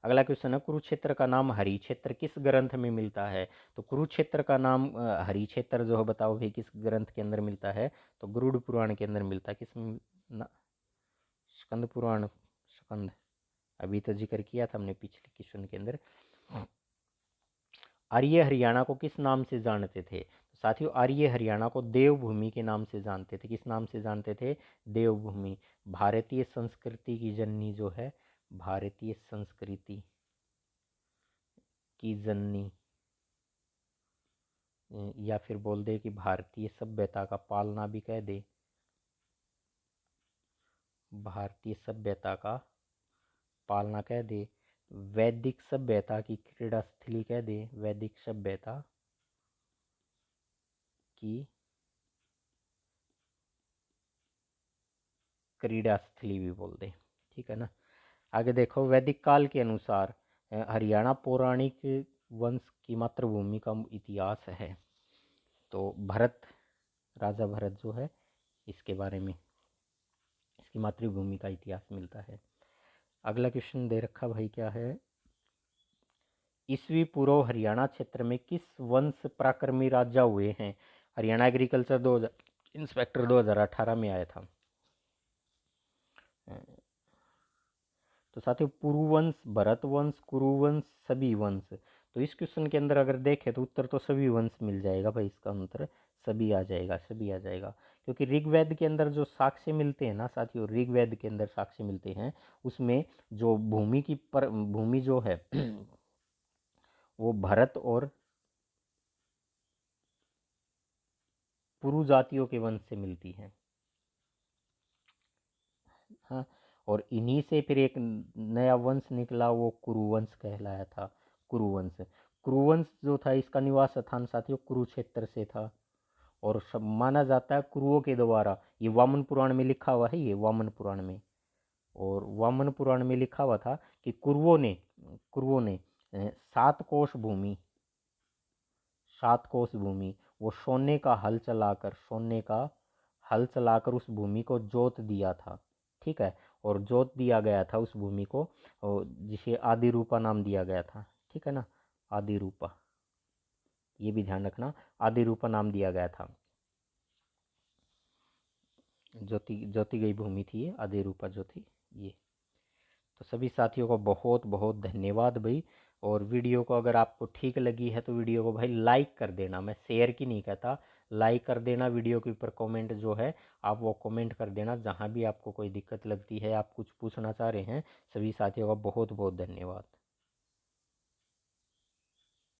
अगला क्वेश्चन है, कुरुक्षेत्र का नाम हरिक्षेत्र किस ग्रंथ में मिलता है? तो कुरुक्षेत्र का नाम हरिक्षेत्र जो है बताओ भाई किस ग्रंथ के अंदर मिलता है? तो गरुड़ पुराण के अंदर मिलता है। किस स्कंद पुराण, स्कंद अभी तो जिक्र किया था हमने पिछले क्वेश्चन के अंदर। आर्य हरियाणा को किस नाम से जानते थे? तो साथियों आर्य हरियाणा को देवभूमि के नाम से जानते थे। किस नाम से जानते थे? देवभूमि। भारतीय संस्कृति की जननी जो है, भारतीय संस्कृति की जननी, या फिर बोल दे कि भारतीय सभ्यता का पालना भी कह दे, भारतीय सभ्यता का पालना कह दे, वैदिक सभ्यता की क्रीड़ा स्थली कह दे, वैदिक सभ्यता की क्रीड़ा स्थली भी बोल दे। ठीक है ना। आगे देखो, वैदिक काल के अनुसार हरियाणा पौराणिक वंश की मातृभूमि का इतिहास है। तो भरत, राजा भरत जो है इसके बारे में, इसकी मातृभूमि का इतिहास मिलता है। अगला क्वेश्चन दे रखा भाई क्या है, ईसवी पूर्व हरियाणा क्षेत्र में किस वंश पराक्रमी राजा हुए हैं? हरियाणा एग्रीकल्चर 2000 इंस्पेक्टर 2018 में आया था। तो साथियों पुरुवंश, भरतवंश, कुरुवंश, सभी वंश। तो इस क्वेश्चन के अंदर अगर देखें तो उत्तर तो सभी वंश मिल जाएगा भाई, इसका उत्तर सभी आ जाएगा, सभी आ जाएगा। क्योंकि ऋग्वेद के अंदर जो साक्ष्य मिलते हैं ना साथियों, ऋग्वेद के अंदर साक्ष्य मिलते हैं, उसमें जो भूमि जो है वो भरत और पुरु जातियों के वंश से मिलती है। हाँ, और इन्हीं से फिर एक नया वंश निकला, वो कुरुवंश कहलाया था। कुरुवंश, कुरुवंश जो था इसका निवास स्थान साथियों कुरुक्षेत्र से था। और सब माना जाता है कुरुओं के द्वारा। ये वामन पुराण में लिखा हुआ है, ये वामन पुराण में। और वामन पुराण में लिखा हुआ था कि कुरुओं ने 7 कोस भूमि, 7 कोस भूमि वो सोने का हल चलाकर उस भूमि को जोत दिया था। ठीक है, और जोत दिया गया था उस भूमि को, जिसे आदि रूपा नाम दिया गया था। ठीक है ना, आदि रूपा, ये भी ध्यान रखना, आदि रूपा नाम दिया गया था। जोती जोती गई भूमि थी ये, आदि रूपा जो थी ये। तो सभी साथियों को बहुत बहुत धन्यवाद भाई। और वीडियो को अगर आपको ठीक लगी है तो वीडियो को भाई लाइक कर देना, मैं शेयर की नहीं कहता, लाइक कर देना। वीडियो के ऊपर कमेंट जो है आप वो कमेंट कर देना, जहाँ भी आपको कोई दिक्कत लगती है, आप कुछ पूछना चाह रहे हैं। सभी साथियों का बहुत बहुत धन्यवाद।